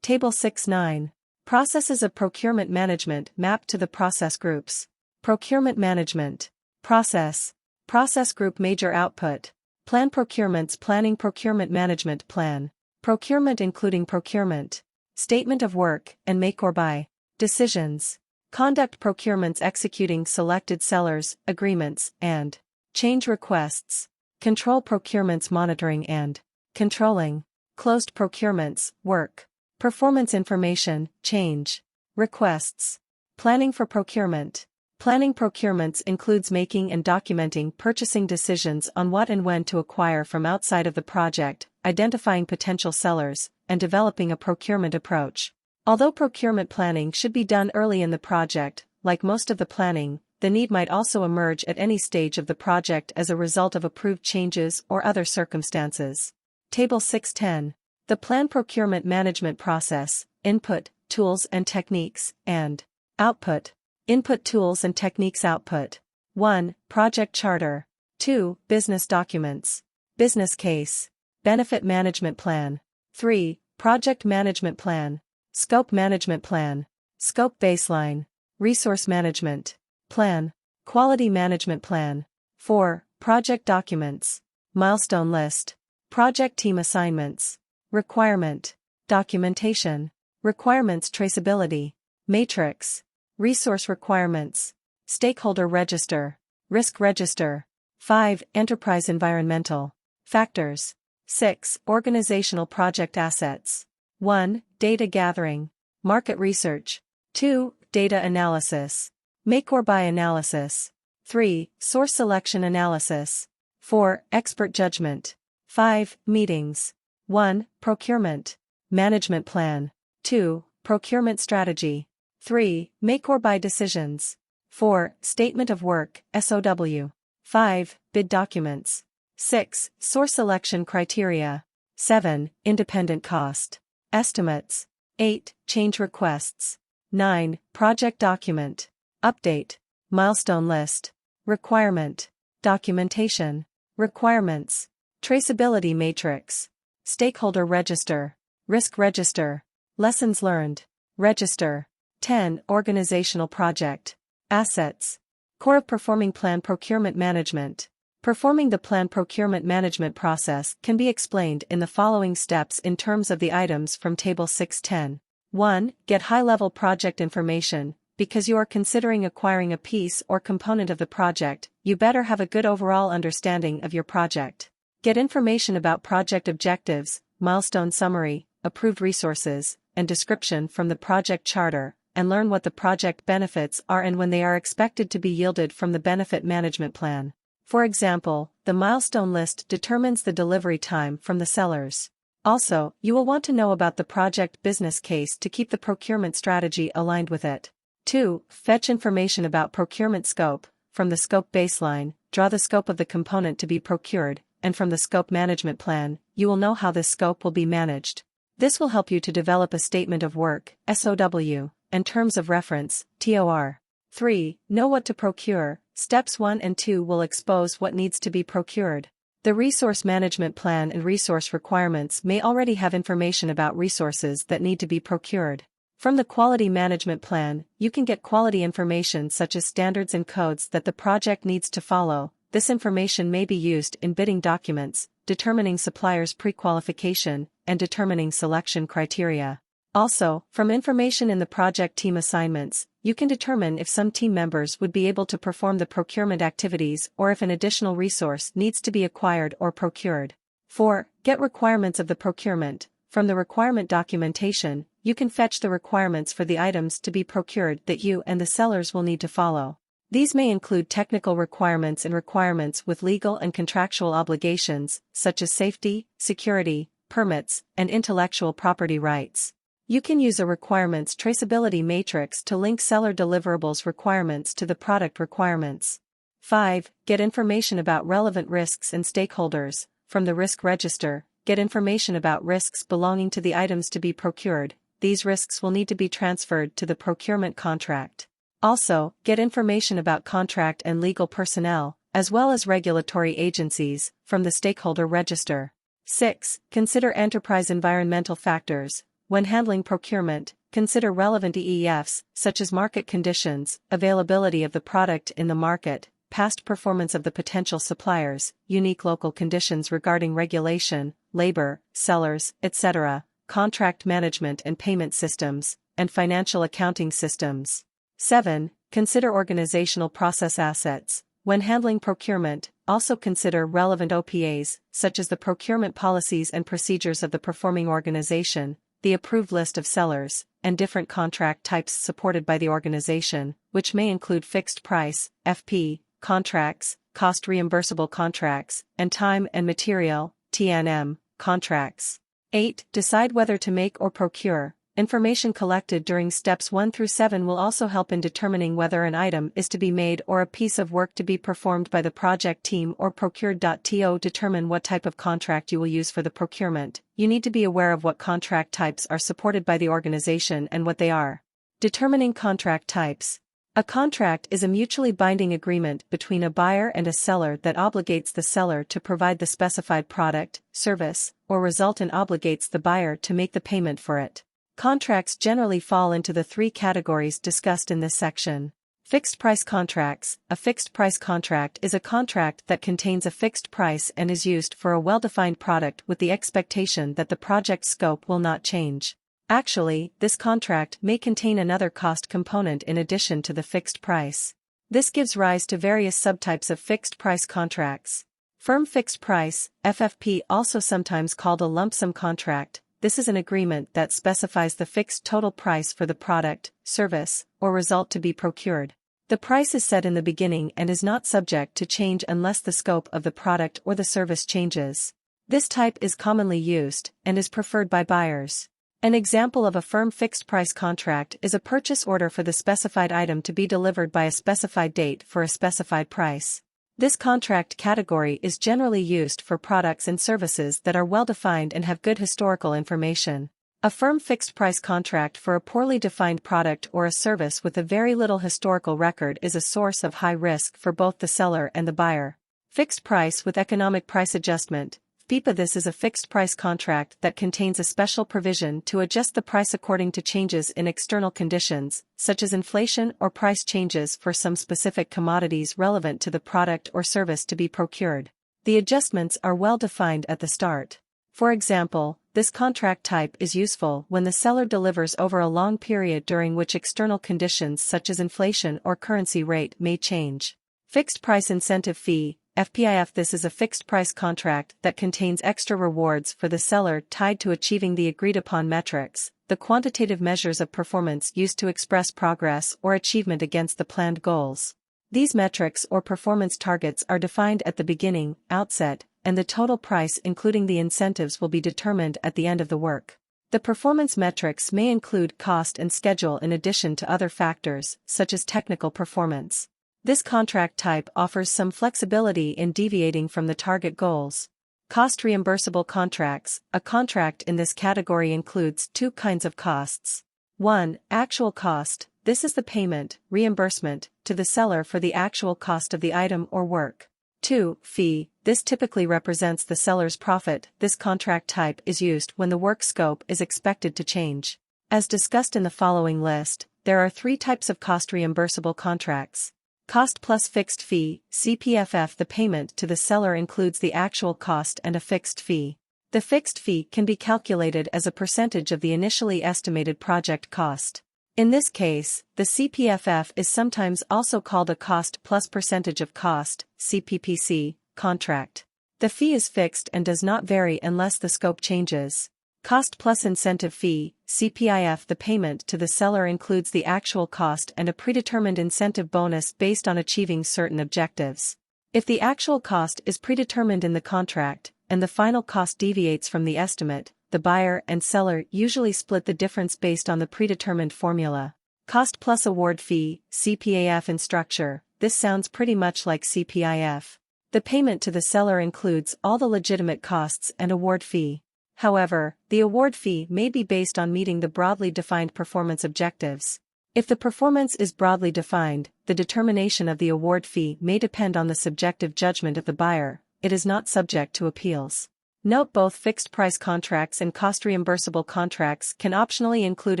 Table 6.9. Processes of procurement management mapped to the process groups. Procurement management. Process. Process group major output. Plan procurements planning procurement management plan. Procurement including procurement. Statement of work and make or buy. Decisions. Conduct procurements executing selected sellers, agreements, and change requests. Control procurements monitoring and controlling. Closed procurements, work. Performance information, change. Requests. Planning for procurement. Planning procurements includes making and documenting purchasing decisions on what and when to acquire from outside of the project, identifying potential sellers, and developing a procurement approach. Although procurement planning should be done early in the project, like most of the planning, the need might also emerge at any stage of the project as a result of approved changes or other circumstances. Table 6.10. The plan procurement management process, input, tools and techniques, and output. Input tools and techniques output. 1. Project charter. 2. Business documents. Business case. Benefit management plan. 3. Project management plan. Scope management plan. Scope baseline. Resource management plan. Quality management plan. 4. Project documents. Milestone list. Project team assignments. Requirement. Documentation. Requirements traceability. Matrix. Resource requirements. Stakeholder register. Risk register. 5. Enterprise environmental factors. 6. Organizational project assets. 1. Data gathering. Market research. 2. Data analysis. Make or buy analysis. 3. Source selection analysis. 4. Expert judgment. 5. Meetings. 1. Procurement. Management plan. 2. Procurement strategy. 3. Make or buy decisions. 4. Statement of work, SOW. 5. Bid documents. 6. Source selection criteria. 7. Independent cost estimates. 8. Change requests. 9. Project document. Update. Milestone list. Requirement. Documentation. Requirements. Traceability matrix. Stakeholder register. Risk register. Lessons learned. Register. 10. Organizational project. Assets. Core of performing plan procurement management. Performing the plan procurement management process can be explained in the following steps in terms of the items from Table 610. 1. Get high-level project information. Because you are considering acquiring a piece or component of the project, you better have a good overall understanding of your project. Get information about project objectives, milestone summary, approved resources, and description from the project charter, and learn what the project benefits are and when they are expected to be yielded from the benefit management plan. For example, the milestone list determines the delivery time from the sellers. Also, you will want to know about the project business case to keep the procurement strategy aligned with it. 2. Fetch information about procurement scope. From the scope baseline, draw the scope of the component to be procured, and from the scope management plan, you will know how this scope will be managed. This will help you to develop a statement of work, SOW, and terms of reference, TOR. 3. Know what to procure. Steps 1 and 2 will expose what needs to be procured. The resource management plan and resource requirements may already have information about resources that need to be procured. From the quality management plan, you can get quality information such as standards and codes that the project needs to follow. This information may be used in bidding documents, determining suppliers' pre-qualification, and determining selection criteria. Also, from information in the project team assignments, you can determine if some team members would be able to perform the procurement activities or if an additional resource needs to be acquired or procured. 4. Get requirements of the procurement. From the requirement documentation, you can fetch the requirements for the items to be procured that you and the sellers will need to follow. These may include technical requirements and requirements with legal and contractual obligations, such as safety, security, permits, and intellectual property rights. You can use a requirements traceability matrix to link seller deliverables requirements to the product requirements. 5. Get information about relevant risks and stakeholders. From the risk register, get information about risks belonging to the items to be procured. These risks will need to be transferred to the procurement contract. Also, get information about contract and legal personnel, as well as regulatory agencies, from the stakeholder register. 6. Consider enterprise environmental factors. When handling procurement, consider relevant EEFs, such as market conditions, availability of the product in the market, past performance of the potential suppliers, unique local conditions regarding regulation, labor, sellers, etc., contract management and payment systems, and financial accounting systems. 7. Consider organizational process assets. When handling procurement, also consider relevant OPAs, such as the procurement policies and procedures of the performing organization, the approved list of sellers, and different contract types supported by the organization, which may include fixed price, FP, contracts, cost reimbursable contracts, and time and material, TNM, contracts. 8. Decide whether to make or procure. Information collected during steps 1 through 7 will also help in determining whether an item is to be made or a piece of work to be performed by the project team or procured. To determine what type of contract you will use for the procurement, you need to be aware of what contract types are supported by the organization and what they are. Determining contract types. A contract is a mutually binding agreement between a buyer and a seller that obligates the seller to provide the specified product, service, or result and obligates the buyer to make the payment for it. Contracts generally fall into the 3 categories discussed in this section. Fixed price contracts. A fixed price contract is a contract that contains a fixed price and is used for a well-defined product with the expectation that the project scope will not change. Actually, this contract may contain another cost component in addition to the fixed price. This gives rise to various subtypes of fixed price contracts. Firm fixed price, FFP, also sometimes called a lump sum contract. This is an agreement that specifies the fixed total price for the product, service, or result to be procured. The price is set in the beginning and is not subject to change unless the scope of the product or the service changes. This type is commonly used and is preferred by buyers. An example of a firm fixed-price contract is a purchase order for the specified item to be delivered by a specified date for a specified price. This contract category is generally used for products and services that are well-defined and have good historical information. A firm fixed-price contract for a poorly defined product or a service with a very little historical record is a source of high risk for both the seller and the buyer. Fixed price with economic price adjustment. PMP. This is a fixed-price contract that contains a special provision to adjust the price according to changes in external conditions, such as inflation or price changes for some specific commodities relevant to the product or service to be procured. The adjustments are well defined at the start. For example, this contract type is useful when the seller delivers over a long period during which external conditions such as inflation or currency rate may change. Fixed price incentive fee. FPIF. This is a fixed-price contract that contains extra rewards for the seller tied to achieving the agreed-upon metrics, the quantitative measures of performance used to express progress or achievement against the planned goals. These metrics or performance targets are defined at the beginning, outset, and the total price including the incentives will be determined at the end of the work. The performance metrics may include cost and schedule in addition to other factors, such as technical performance. This contract type offers some flexibility in deviating from the target goals. Cost reimbursable contracts. A contract in this category includes two kinds of costs. 1. Actual cost. This is the payment, reimbursement, to the seller for the actual cost of the item or work. 2. Fee. This typically represents the seller's profit. This contract type is used when the work scope is expected to change. As discussed in the following list, there are three types of cost reimbursable contracts. Cost plus fixed fee, CPFF. The payment to the seller includes the actual cost and a fixed fee. The fixed fee can be calculated as a percentage of the initially estimated project cost. In this case, the CPFF is sometimes also called a cost plus percentage of cost, CPPC, contract. The fee is fixed and does not vary unless the scope changes. Cost plus incentive fee, CPIF. The payment to the seller includes the actual cost and a predetermined incentive bonus based on achieving certain objectives. If the actual cost is predetermined in the contract, and the final cost deviates from the estimate, the buyer and seller usually split the difference based on the predetermined formula. Cost plus award fee, CPAF. In structure, this sounds pretty much like CPIF. The payment to the seller includes all the legitimate costs and award fee. However, the award fee may be based on meeting the broadly defined performance objectives. If the performance is broadly defined, the determination of the award fee may depend on the subjective judgment of the buyer. It is not subject to appeals. Note both fixed-price contracts and cost reimbursable contracts can optionally include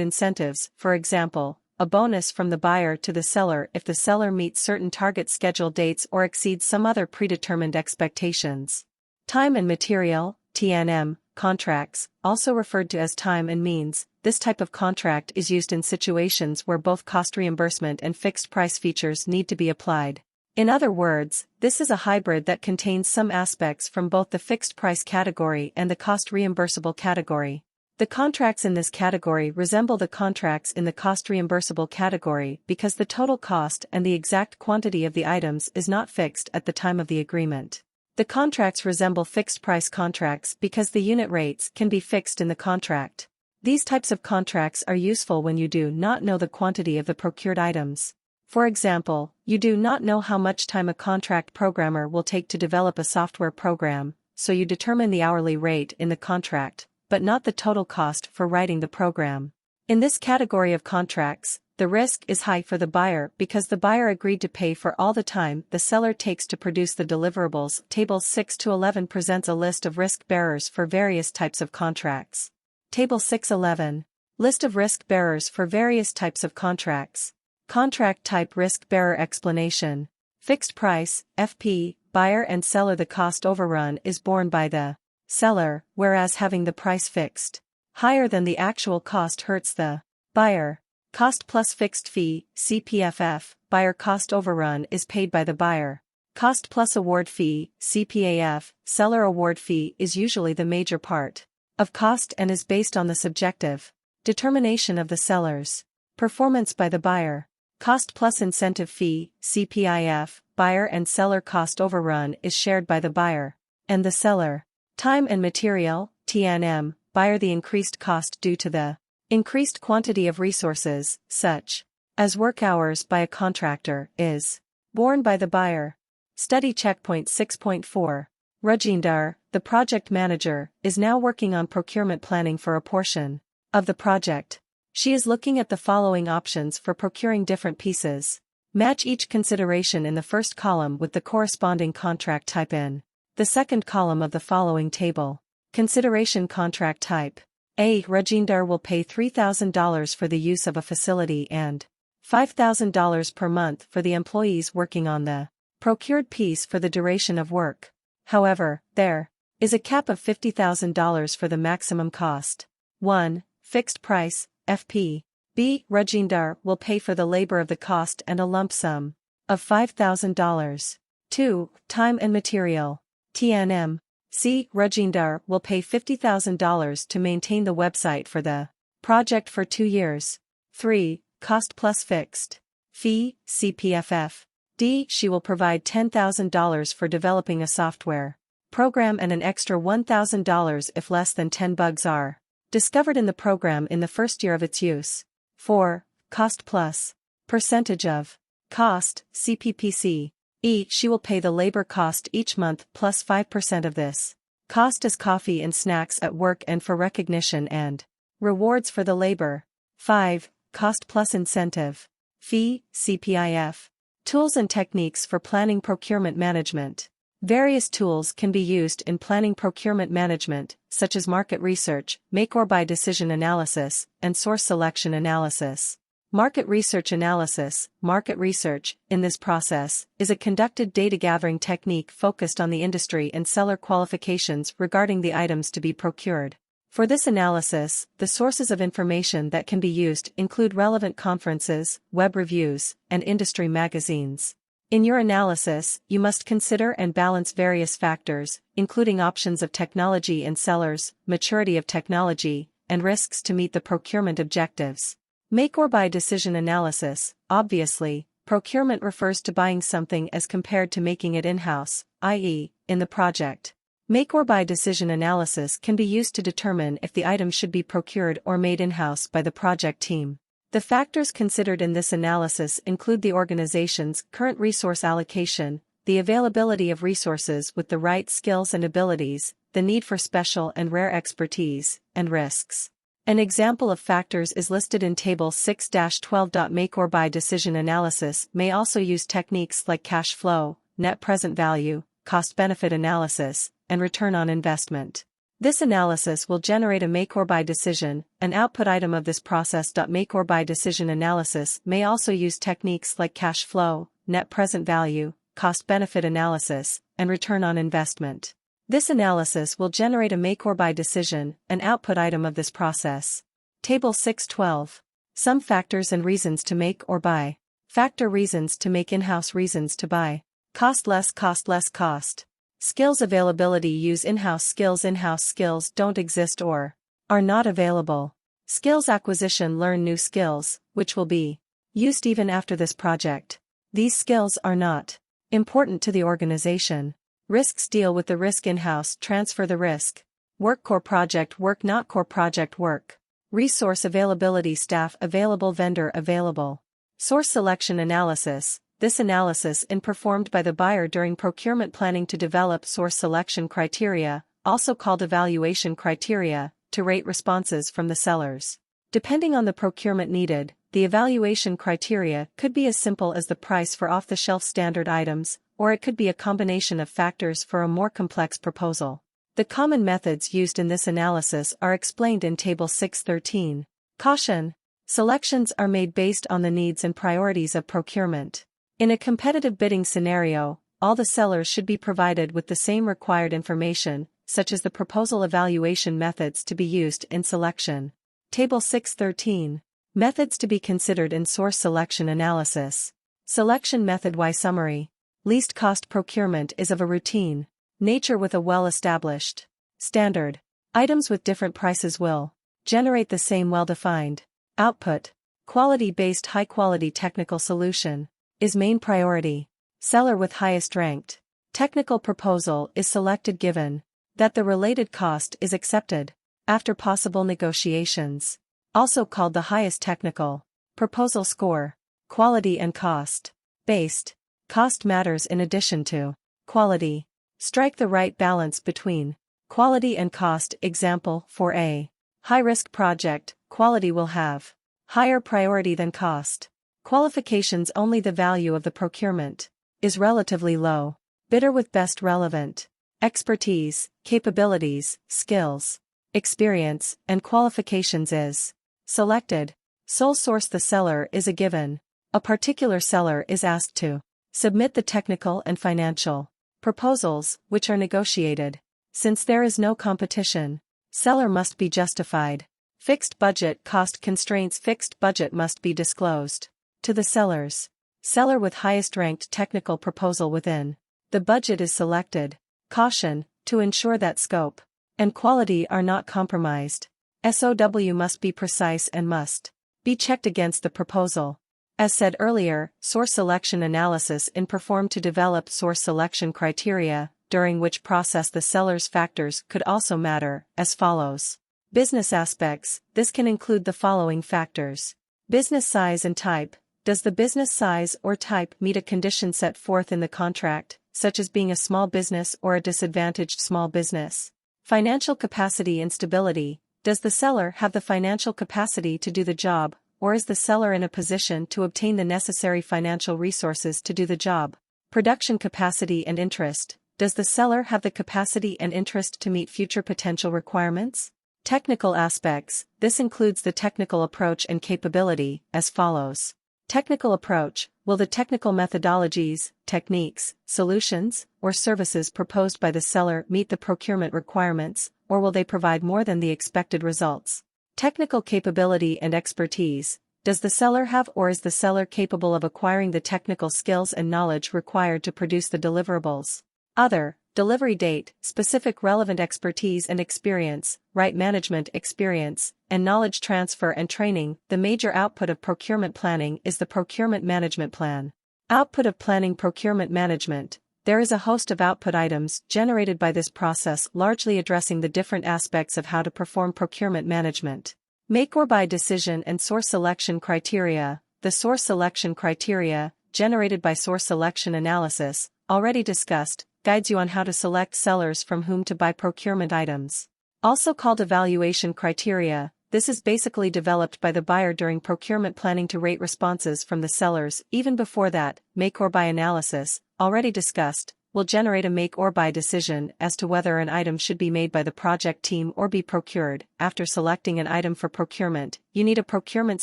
incentives, for example, a bonus from the buyer to the seller if the seller meets certain target schedule dates or exceeds some other predetermined expectations. Time and material, TNM, contracts, also referred to as time and means. This type of contract is used in situations where both cost reimbursement and fixed price features need to be applied. In other words, this is a hybrid that contains some aspects from both the fixed price category and the cost reimbursable category. The contracts in this category resemble the contracts in the cost reimbursable category because the total cost and the exact quantity of the items is not fixed at the time of the agreement. The contracts resemble fixed-price contracts because the unit rates can be fixed in the contract. These types of contracts are useful when you do not know the quantity of the procured items. For example, you do not know how much time a contract programmer will take to develop a software program, so you determine the hourly rate in the contract, but not the total cost for writing the program. In this category of contracts, the risk is high for the buyer because the buyer agreed to pay for all the time the seller takes to produce the deliverables. Tables 6 to 11 presents a list of risk bearers for various types of contracts. Table 6:11. List of risk bearers for various types of contracts. Contract type risk bearer explanation. Fixed price, FP, buyer and seller. The cost overrun is borne by the seller, whereas having the price fixed higher than the actual cost hurts the buyer. Cost plus fixed fee, CPFF, buyer cost overrun is paid by the buyer. Cost plus award fee, CPAF, seller award fee is usually the major part of cost and is based on the subjective determination of the seller's performance by the buyer. Cost plus incentive fee, CPIF, buyer and seller cost overrun is shared by the buyer and the seller. Time and material, TNM, buyer the increased cost due to the increased quantity of resources, such as work hours by a contractor, is borne by the buyer. Study checkpoint 6.4. Rajinder, the project manager, is now working on procurement planning for a portion of the project. She is looking at the following options for procuring different pieces. Match each consideration in the first column with the corresponding contract type in the second column of the following table. Consideration contract type. A. Rajinder will pay $3,000 for the use of a facility and $5,000 per month for the employees working on the procured piece for the duration of work. However, there is a cap of $50,000 for the maximum cost. 1. Fixed price, FP. B. Rajinder will pay for the labor of the cost and a lump sum of $5,000. 2. Time and material, TNM. C. Rajinder will pay $50,000 to maintain the website for the project for 2 years. 3. Cost plus fixed fee, CPFF. D. She will provide $10,000 for developing a software program and an extra $1,000 if less than 10 bugs are discovered in the program in the first year of its use. 4. Cost plus percentage of cost, CPPC. E. She will pay the labor cost each month plus 5% of this cost as coffee and snacks at work and for recognition and rewards for the labor. 5. Cost plus incentive fee, CPIF. Tools and techniques for planning procurement management. Various tools can be used in planning procurement management, such as market research, make or buy decision analysis, and source selection analysis. Market research analysis, market research, in this process, is a conducted data gathering technique focused on the industry and seller qualifications regarding the items to be procured. For this analysis, the sources of information that can be used include relevant conferences, web reviews, and industry magazines. In your analysis, you must consider and balance various factors, including options of technology and sellers, maturity of technology, and risks to meet the procurement objectives. Make or buy decision analysis. Obviously, procurement refers to buying something as compared to making it in-house, i.e., in the project. Make or buy decision analysis can be used to determine if the item should be procured or made in-house by the project team. The factors considered in this analysis include the organization's current resource allocation, the availability of resources with the right skills and abilities, the need for special and rare expertise, and risks. An example of factors is listed in Table 6-12. Make or buy decision analysis may also use techniques like cash flow, net present value, cost-benefit analysis, and return on investment. This analysis will generate a make or buy decision, an output item of this process. Make or buy decision analysis may also use techniques like cash flow, net present value, cost-benefit analysis, and return on investment. This analysis will generate a make or buy decision, an output item of this process. Table 6-12. Some factors and reasons to make or buy. Factor reasons to make in-house, reasons to buy. Cost less cost. Skills availability, use in-house skills don't exist or are not available. Skills acquisition, learn new skills, which will be used even after this project. These skills are not important to the organization. Risks, deal with the risk in-house, transfer the risk. Work, core project work, not core project work. Resource availability, staff available, vendor available. Source selection analysis. This analysis is performed by the buyer during procurement planning to develop source selection criteria, also called evaluation criteria, to rate responses from the sellers. Depending on the procurement needed, the evaluation criteria could be as simple as the price for off-the-shelf standard items, or it could be a combination of factors for a more complex proposal. The common methods used in this analysis are explained in Table 6.13. Caution: selections are made based on the needs and priorities of procurement. In a competitive bidding scenario, all the sellers should be provided with the same required information, such as the proposal evaluation methods to be used in selection. Table 6.13. Methods to be considered in source selection analysis. Selection method. Why summary. Least cost procurement is of a routine nature with a well-established standard. Items with different prices will generate the same well-defined output. Quality-based high-quality technical solution is main priority. Seller with highest ranked technical proposal is selected given that the related cost is accepted after possible negotiations. Also called the highest technical proposal score. Quality and cost. Based. Cost matters in addition to quality. Strike the right balance between quality and cost. Example, for a high-risk project, quality will have higher priority than cost. Qualifications only the value of the procurement is relatively low. Bidder with best relevant expertise, capabilities, skills, experience, and qualifications is selected. Sole source. The seller is a given. A particular seller is asked to submit the technical and financial proposals, which are negotiated. Since there is no competition, seller must be justified. Fixed budget. Cost constraints. Fixed budget must be disclosed to the sellers. Seller with highest ranked technical proposal within the budget is selected. Caution, to ensure that scope and quality are not compromised. SOW must be precise and must be checked against the proposal. As said earlier, source selection analysis is performed to develop source selection criteria, during which process the seller's factors could also matter, as follows. Business aspects. This can include the following factors. Business size and type. Does the business size or type meet a condition set forth in the contract, such as being a small business or a disadvantaged small business? Financial capacity and stability. Does the seller have the financial capacity to do the job, or is the seller in a position to obtain the necessary financial resources to do the job? Production capacity and interest. Does the seller have the capacity and interest to meet future potential requirements? Technical aspects. This includes the technical approach and capability, as follows. Technical approach. Will the technical methodologies, techniques, solutions, or services proposed by the seller meet the procurement requirements, or will they provide more than the expected results? Technical capability and expertise. Does the seller have or is the seller capable of acquiring the technical skills and knowledge required to produce the deliverables? Other. Delivery date. Specific relevant expertise and experience, right management experience, and knowledge transfer and training. The major output of procurement planning is the procurement management plan. Output of planning. Procurement management. There is a host of output items generated by this process, largely addressing the different aspects of how to perform procurement management. Make or buy decision and source selection criteria. The source selection criteria, generated by source selection analysis, already discussed, guides you on how to select sellers from whom to buy procurement items. Also called evaluation criteria, this is basically developed by the buyer during procurement planning to rate responses from the sellers. Even before that, make or buy analysis, already discussed, will generate a make or buy decision as to whether an item should be made by the project team or be procured. After selecting an item for procurement, you need a procurement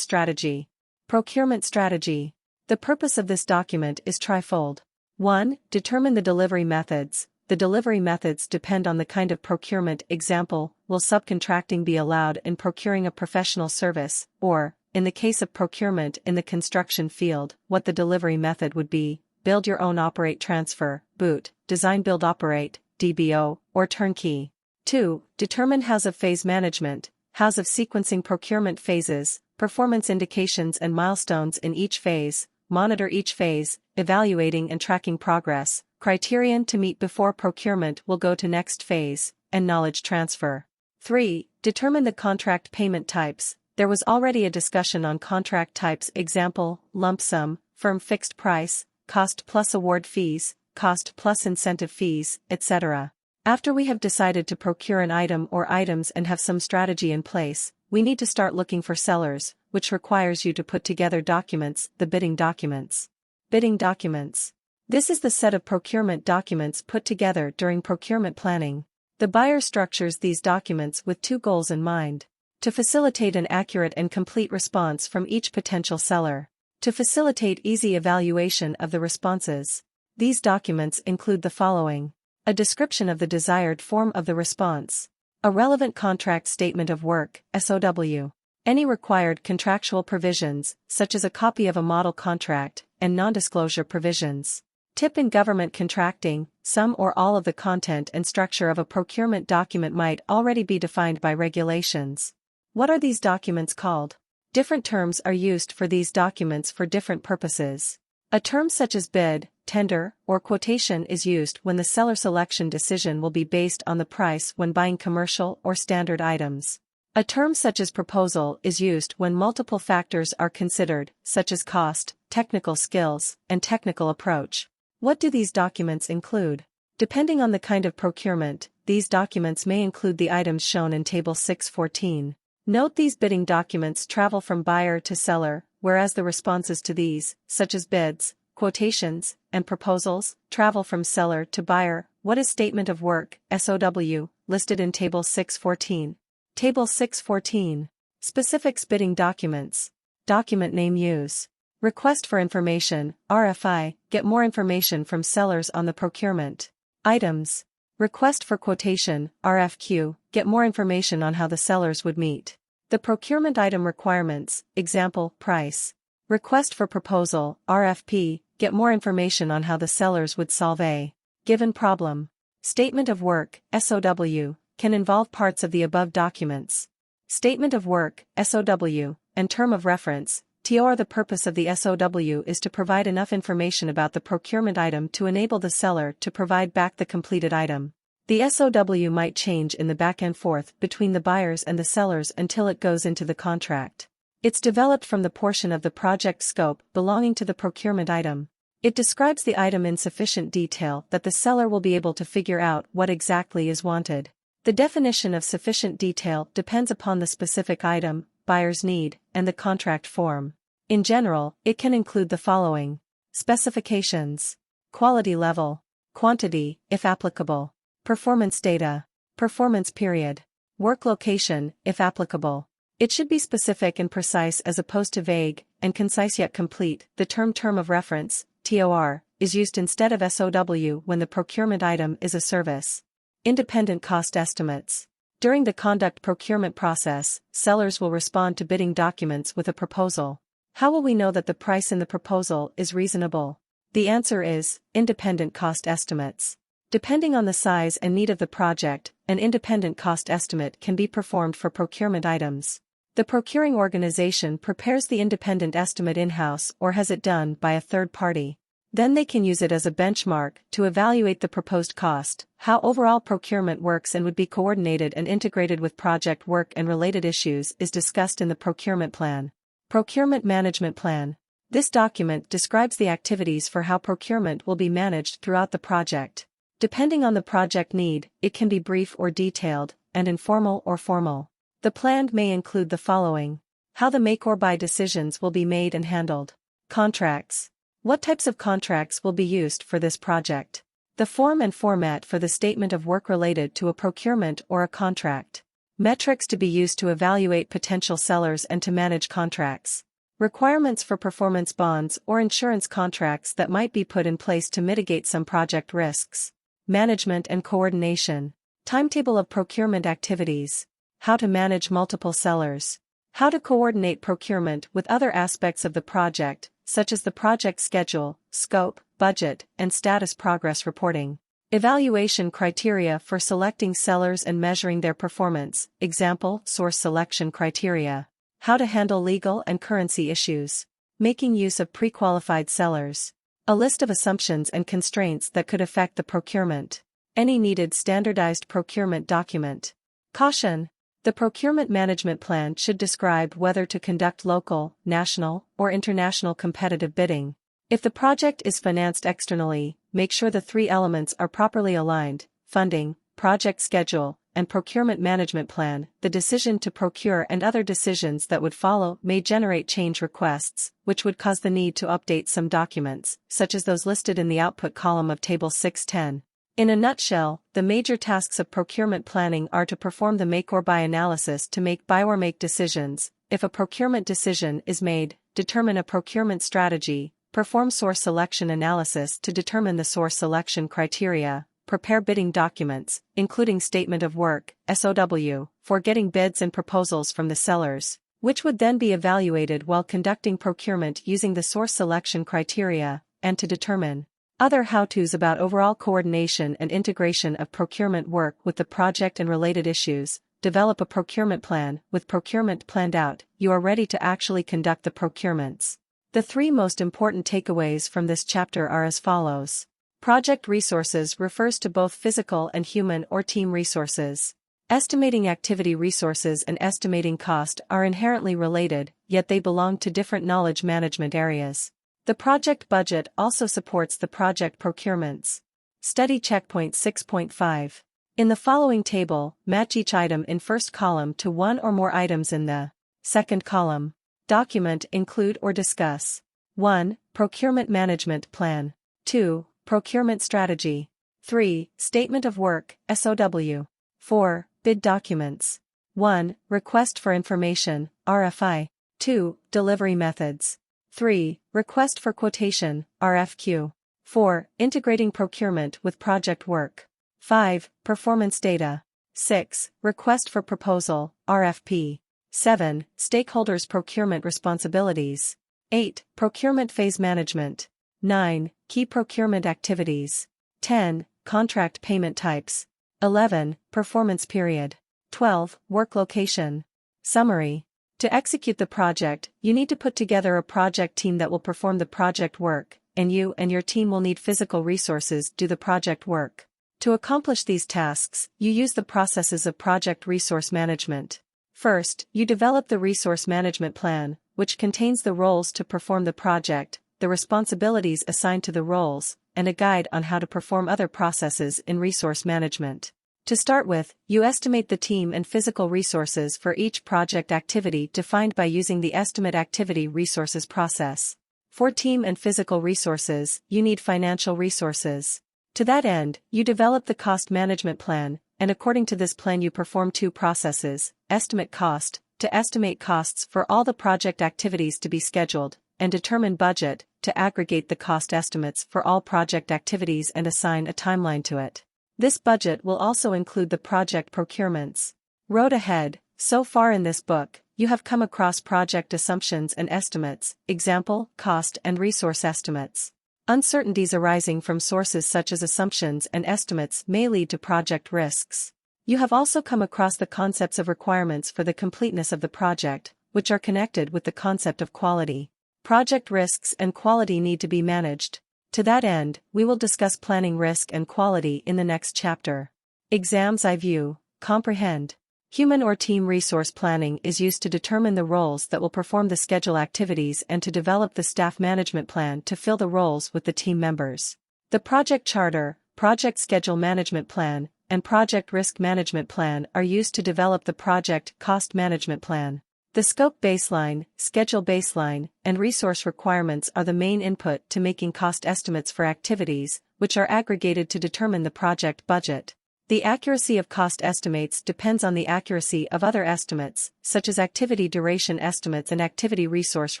strategy. Procurement strategy. The purpose of this document is trifold. 1. Determine the delivery methods. The delivery methods depend on the kind of procurement. Example, will subcontracting be allowed in procuring a professional service, or, in the case of procurement in the construction field, what the delivery method would be: build your own, operate, transfer, boot, design, build, operate, DBO, or turnkey. 2. Determine hows of phase management, hows of sequencing procurement phases, performance indications and milestones in each phase, monitor each phase, evaluating and tracking progress, criterion to meet before procurement will go to next phase, and knowledge transfer. 3. Determine the contract payment types. There was already a discussion on contract types. Example, lump sum, firm fixed price, cost plus award fees, cost plus incentive fees, etc. After we have decided to procure an item or items and have some strategy in place, we need to start looking for sellers, which requires you to put together documents. The bidding documents. Bidding documents. This is the set of procurement documents put together during procurement planning. The buyer structures these documents with two goals in mind: to facilitate an accurate and complete response from each potential seller, to facilitate easy evaluation of the responses. These documents include the following: a description of the desired form of the response, a relevant contract statement of work, SOW, any required contractual provisions, such as a copy of a model contract, and non-disclosure provisions. Tip: in government contracting, some or all of the content and structure of a procurement document might already be defined by regulations. What are these documents called? Different terms are used for these documents for different purposes. A term such as bid, tender, or quotation is used when the seller selection decision will be based on the price when buying commercial or standard items. A term such as proposal is used when multiple factors are considered, such as cost, technical skills, and technical approach. What do these documents include? Depending on the kind of procurement, these documents may include the items shown in Table 614. Note these bidding documents travel from buyer to seller, whereas the responses to these, such as bids, quotations, and proposals, travel from seller to buyer. What is statement of work, SOW, listed in Table 614? Table 614. Specifics bidding documents. Document name use. Request for information, RFI, get more information from sellers on the procurement items. Request for quotation, RFQ, get more information on how the sellers would meet the procurement item requirements, example, price. Request for proposal, RFP, get more information on how the sellers would solve a given problem. Statement of work, SOW, can involve parts of the above documents. Statement of work, SOW, and term of reference, TOR. The purpose of the SOW is to provide enough information about the procurement item to enable the seller to provide back the completed item. The SOW might change in the back and forth between the buyers and the sellers until it goes into the contract. It's developed from the portion of the project scope belonging to the procurement item. It describes the item in sufficient detail that the seller will be able to figure out what exactly is wanted. The definition of sufficient detail depends upon the specific item, buyer's need, and the contract form. In general, it can include the following: specifications, quality level, quantity, if applicable, performance data, performance period, work location, if applicable. It should be specific and precise as opposed to vague and concise yet complete. The term of reference, TOR, is used instead of SOW when the procurement item is a service. Independent cost estimates. During the conduct procurement process, sellers will respond to bidding documents with a proposal. How will we know that the price in the proposal is reasonable? The answer is independent cost estimates. Depending on the size and need of the project, an independent cost estimate can be performed for procurement items. The procuring organization prepares the independent estimate in-house or has it done by a third party. Then they can use it as a benchmark to evaluate the proposed cost, how overall procurement works and would be coordinated and integrated with project work and related issues is discussed in the procurement plan. Procurement management plan. This document describes the activities for how procurement will be managed throughout the project. Depending on the project need, it can be brief or detailed, and informal or formal. The plan may include the following: how the make or buy decisions will be made and handled. Contracts. What types of contracts will be used for this project? The form and format for the statement of work related to a procurement or a contract. Metrics to be used to evaluate potential sellers and to manage contracts. Requirements for performance bonds or insurance contracts that might be put in place to mitigate some project risks. Management and coordination. Timetable of procurement activities. How to manage multiple sellers. How to coordinate procurement with other aspects of the project, such as the project schedule, scope, budget, and status progress reporting. Evaluation criteria for selecting sellers and measuring their performance, example, source selection criteria. How to handle legal and currency issues. Making use of pre-qualified sellers. A list of assumptions and constraints that could affect the procurement. Any needed standardized procurement document. Caution. The procurement management plan should describe whether to conduct local, national, or international competitive bidding. If the project is financed externally, make sure the three elements are properly aligned: funding, project schedule, and procurement management plan. The decision to procure and other decisions that would follow may generate change requests, which would cause the need to update some documents, such as those listed in the output column of Table 610. In a nutshell, the major tasks of procurement planning are to perform the make or buy analysis to make buy or make decisions. If a procurement decision is made, determine a procurement strategy, perform source selection analysis to determine the source selection criteria, prepare bidding documents, including statement of work, SOW, for getting bids and proposals from the sellers, which would then be evaluated while conducting procurement using the source selection criteria, and to determine other how-tos about overall coordination and integration of procurement work with the project and related issues. develop a procurement plan. With procurement planned out, you are ready to actually conduct the procurements. The three most important takeaways from this chapter are as follows. Project resources refers to both physical and human or team resources. Estimating activity resources and estimating cost are inherently related, yet they belong to different knowledge management areas. The project budget also supports the project procurements. Study checkpoint 6.5. In the following table, match each item in first column to one or more items in the second column. Document, include or discuss. 1. Procurement management plan. 2. Procurement strategy. 3. Statement of work, SOW. 4. Bid documents. 1. Request for information, RFI. 2. Delivery methods. 3. Request for quotation, RFQ. 4. Integrating procurement with project work. 5. Performance data. 6. Request for proposal, RFP. 7. Stakeholders' procurement responsibilities. 8. Procurement phase management. 9. Key procurement activities. 10. Contract payment types. 11. Performance period. 12. Work location. Summary. To execute the project, you need to put together a project team that will perform the project work, and you and your team will need physical resources to do the project work. To accomplish these tasks, you use the processes of project resource management. First, you develop the resource management plan, which contains the roles to perform the project, the responsibilities assigned to the roles, and a guide on how to perform other processes in resource management. To start with, you estimate the team and physical resources for each project activity defined by using the estimate activity resources process. For team and physical resources, you need financial resources. To that end, you develop the cost management plan, and according to this plan you perform two processes: estimate cost, to estimate costs for all the project activities to be scheduled, and determine budget, to aggregate the cost estimates for all project activities and assign a timeline to it. This budget will also include the project procurements. Road ahead. So far in this book, you have come across project assumptions and estimates, example, cost and resource estimates. Uncertainties arising from sources such as assumptions and estimates may lead to project risks. You have also come across the concepts of requirements for the completeness of the project, which are connected with the concept of quality. Project risks and quality need to be managed. To that end, we will discuss planning risk and quality in the next chapter. Exams I view, comprehend. Human or team resource planning is used to determine the roles that will perform the schedule activities and to develop the staff management plan to fill the roles with the team members. The project charter, project schedule management plan, and project risk management plan are used to develop the project cost management plan. The scope baseline, schedule baseline, and resource requirements are the main input to making cost estimates for activities, which are aggregated to determine the project budget. The accuracy of cost estimates depends on the accuracy of other estimates, such as activity duration estimates and activity resource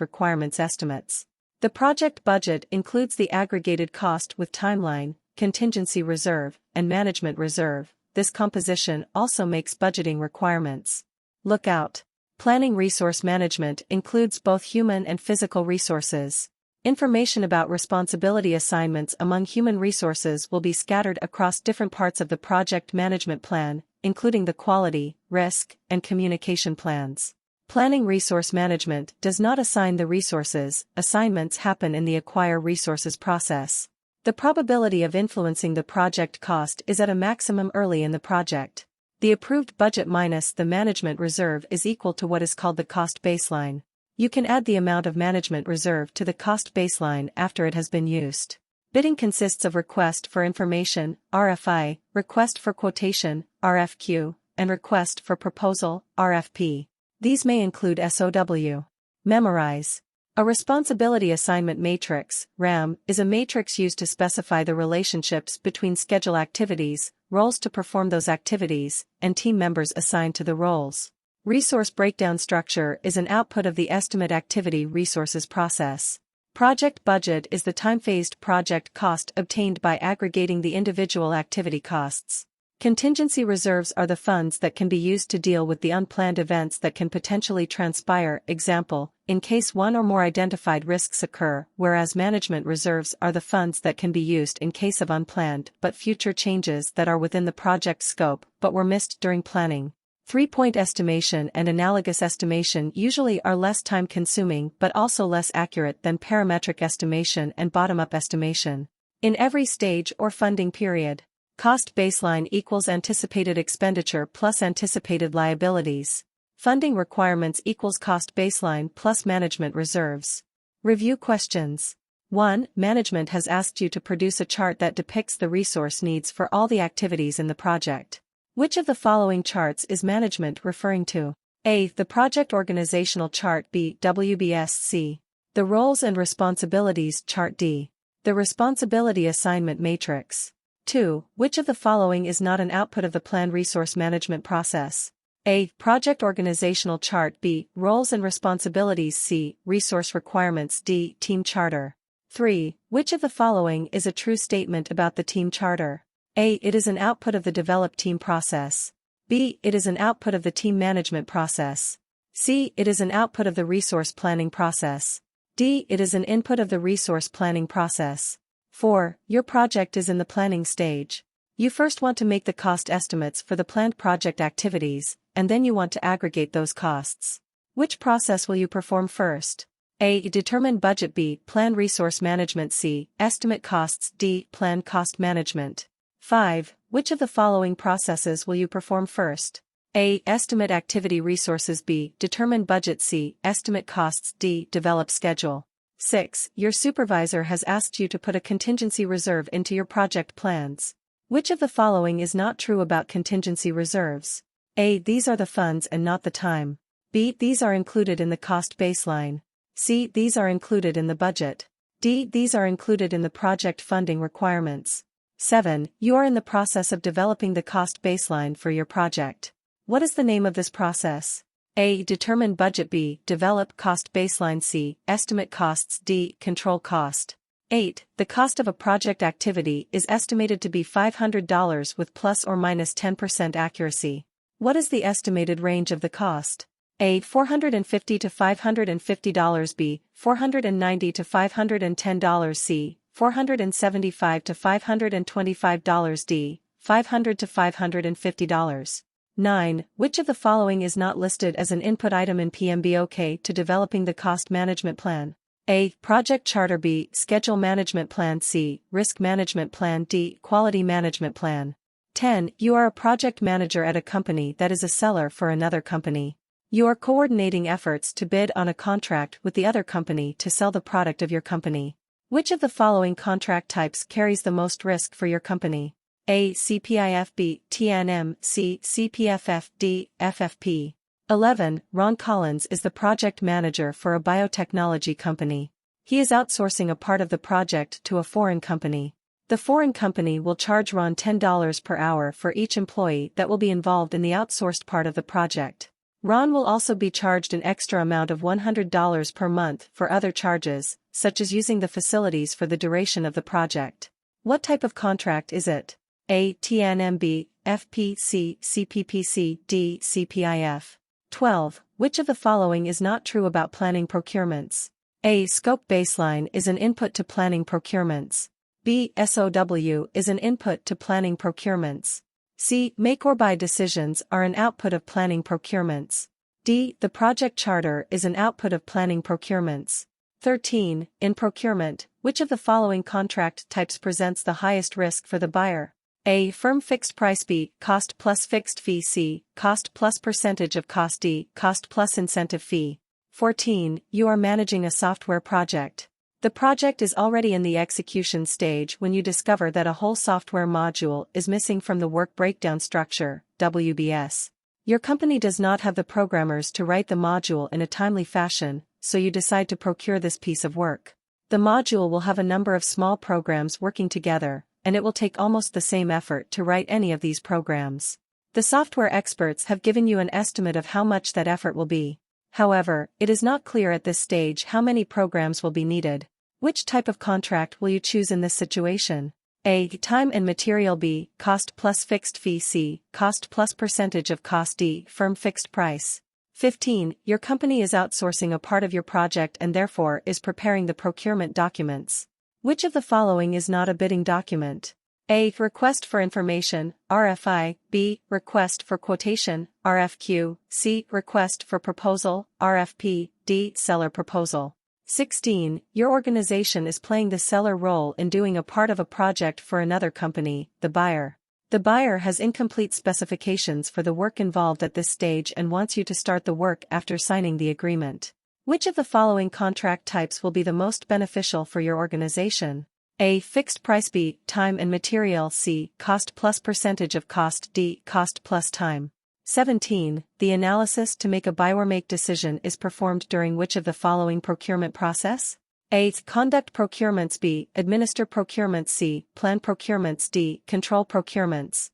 requirements estimates. The project budget includes the aggregated cost with timeline, contingency reserve, and management reserve. This composition also makes budgeting requirements. Look out. Planning resource management includes both human and physical resources. Information about responsibility assignments among human resources will be scattered across different parts of the project management plan, including the quality, risk, and communication plans. Planning resource management does not assign the resources. Assignments happen in the acquire resources process. The probability of influencing the project cost is at a maximum early in the project. The approved budget minus the management reserve is equal to what is called the cost baseline. You can add the amount of management reserve to the cost baseline after it has been used. Bidding consists of request for information, RFI, request for quotation, RFQ, and request for proposal, RFP. These may include SOW. Memorize. A responsibility assignment matrix, RAM, is a matrix used to specify the relationships between schedule activities, roles to perform those activities, and team members assigned to the roles. Resource breakdown structure is an output of the estimate activity resources process. Project budget is the time-phased project cost obtained by aggregating the individual activity costs. Contingency reserves are the funds that can be used to deal with the unplanned events that can potentially transpire, example, in case one or more identified risks occur, whereas management reserves are the funds that can be used in case of unplanned but future changes that are within the project scope but were missed during planning. 3-point estimation and analogous estimation usually are less time-consuming but also less accurate than parametric estimation and bottom-up estimation. In every stage or funding period, cost baseline equals anticipated expenditure plus anticipated liabilities. Funding requirements equals cost baseline plus management reserves. Review questions. 1. Management has asked you to produce a chart that depicts the resource needs for all the activities in the project. Which of the following charts is management referring to? A. The project organizational chart. B. WBSC. The roles and responsibilities chart. D. The responsibility assignment matrix. 2. Which of the following is not an output of the planned resource management process? A. Project organizational chart. B. Roles and responsibilities. C. Resource requirements. D. Team charter. 3. Which of the following is a true statement about the team charter? A. It is an output of the developed team process. B. It is an output of the team management process. C. It is an output of the resource planning process. D. It is an input of the resource planning process. 4. Your project is in the planning stage. You first want to make the cost estimates for the planned project activities, and then you want to aggregate those costs. Which process will you perform first? A. Determine budget. B. Plan resource management. C. Estimate costs. D. Plan cost management. 5. Which of the following processes will you perform first? A. Estimate activity resources. B. Determine budget. C. Estimate costs. D. Develop schedule. 6. Your supervisor has asked you to put a contingency reserve into your project plans. Which of the following is not true about contingency reserves? A. These are the funds and not the time. B. These are included in the cost baseline. C. These are included in the budget. D. These are included in the project funding requirements. 7. You are in the process of developing the cost baseline for your project. What is the name of this process? A. Determine budget. B. Develop cost baseline. C. Estimate costs. D. Control cost. 8. The cost of a project activity is estimated to be $500 with plus or minus 10% accuracy. What is the estimated range of the cost? A. $450 to $550. B. $490 to $510. C. $475 to $525. D. $500 to $550. 9. Which of the following is not listed as an input item in PMBOK to developing the cost management plan? A. Project charter. B. Schedule management plan. C. Risk management plan. D. Quality management plan. 10. You are a project manager at a company that is a seller for another company. You are coordinating efforts to bid on a contract with the other company to sell the product of your company. Which of the following contract types carries the most risk for your company? A. CPIF. B. TNM. C. CPFF. D. FFP. 11. Ron Collins is the project manager for a biotechnology company. He is outsourcing a part of the project to a foreign company. The foreign company will charge Ron $10 per hour for each employee that will be involved in the outsourced part of the project. Ron will also be charged an extra amount of $100 per month for other charges, such as using the facilities for the duration of the project. What type of contract is it? A. TNMB, FPC, CPPC, D. CPIF. 12. Which of the following is not true about planning procurements? A. Scope baseline is an input to planning procurements. B. SOW is an input to planning procurements. C. Make or buy decisions are an output of planning procurements. D. The project charter is an output of planning procurements. 13. In procurement, which of the following contract types presents the highest risk for the buyer? A. Firm fixed price. B. Cost plus fixed fee. C. Cost plus percentage of cost. D. Cost plus incentive fee. 14. You are managing a software project. The project is already in the execution stage when you discover that a whole software module is missing from the work breakdown structure, WBS. Your company does not have the programmers to write the module in a timely fashion, so you decide to procure this piece of work. The module will have a number of small programs working together, and it will take almost the same effort to write any of these programs. The software experts have given you an estimate of how much that effort will be. However, it is not clear at this stage how many programs will be needed. Which type of contract will you choose in this situation? A. Time and material. B. Cost plus fixed fee. C. Cost plus percentage of cost. D. Firm fixed price. 15. Your company is outsourcing a part of your project and therefore is preparing the procurement documents. Which of the following is not a bidding document? A. Request for information, RFI, B. Request for quotation, RFQ, C. Request for proposal, RFP, D. Seller proposal. 16. Your organization is playing the seller role in doing a part of a project for another company, the buyer. The buyer has incomplete specifications for the work involved at this stage and wants you to start the work after signing the agreement. Which of the following contract types will be the most beneficial for your organization? A. Fixed price. B. Time and material. C. Cost plus percentage of cost. D. Cost plus time. 17. The analysis to make a buy or make decision is performed during which of the following procurement process? A. Conduct procurements. B. Administer procurements. C. Plan procurements. D. Control procurements.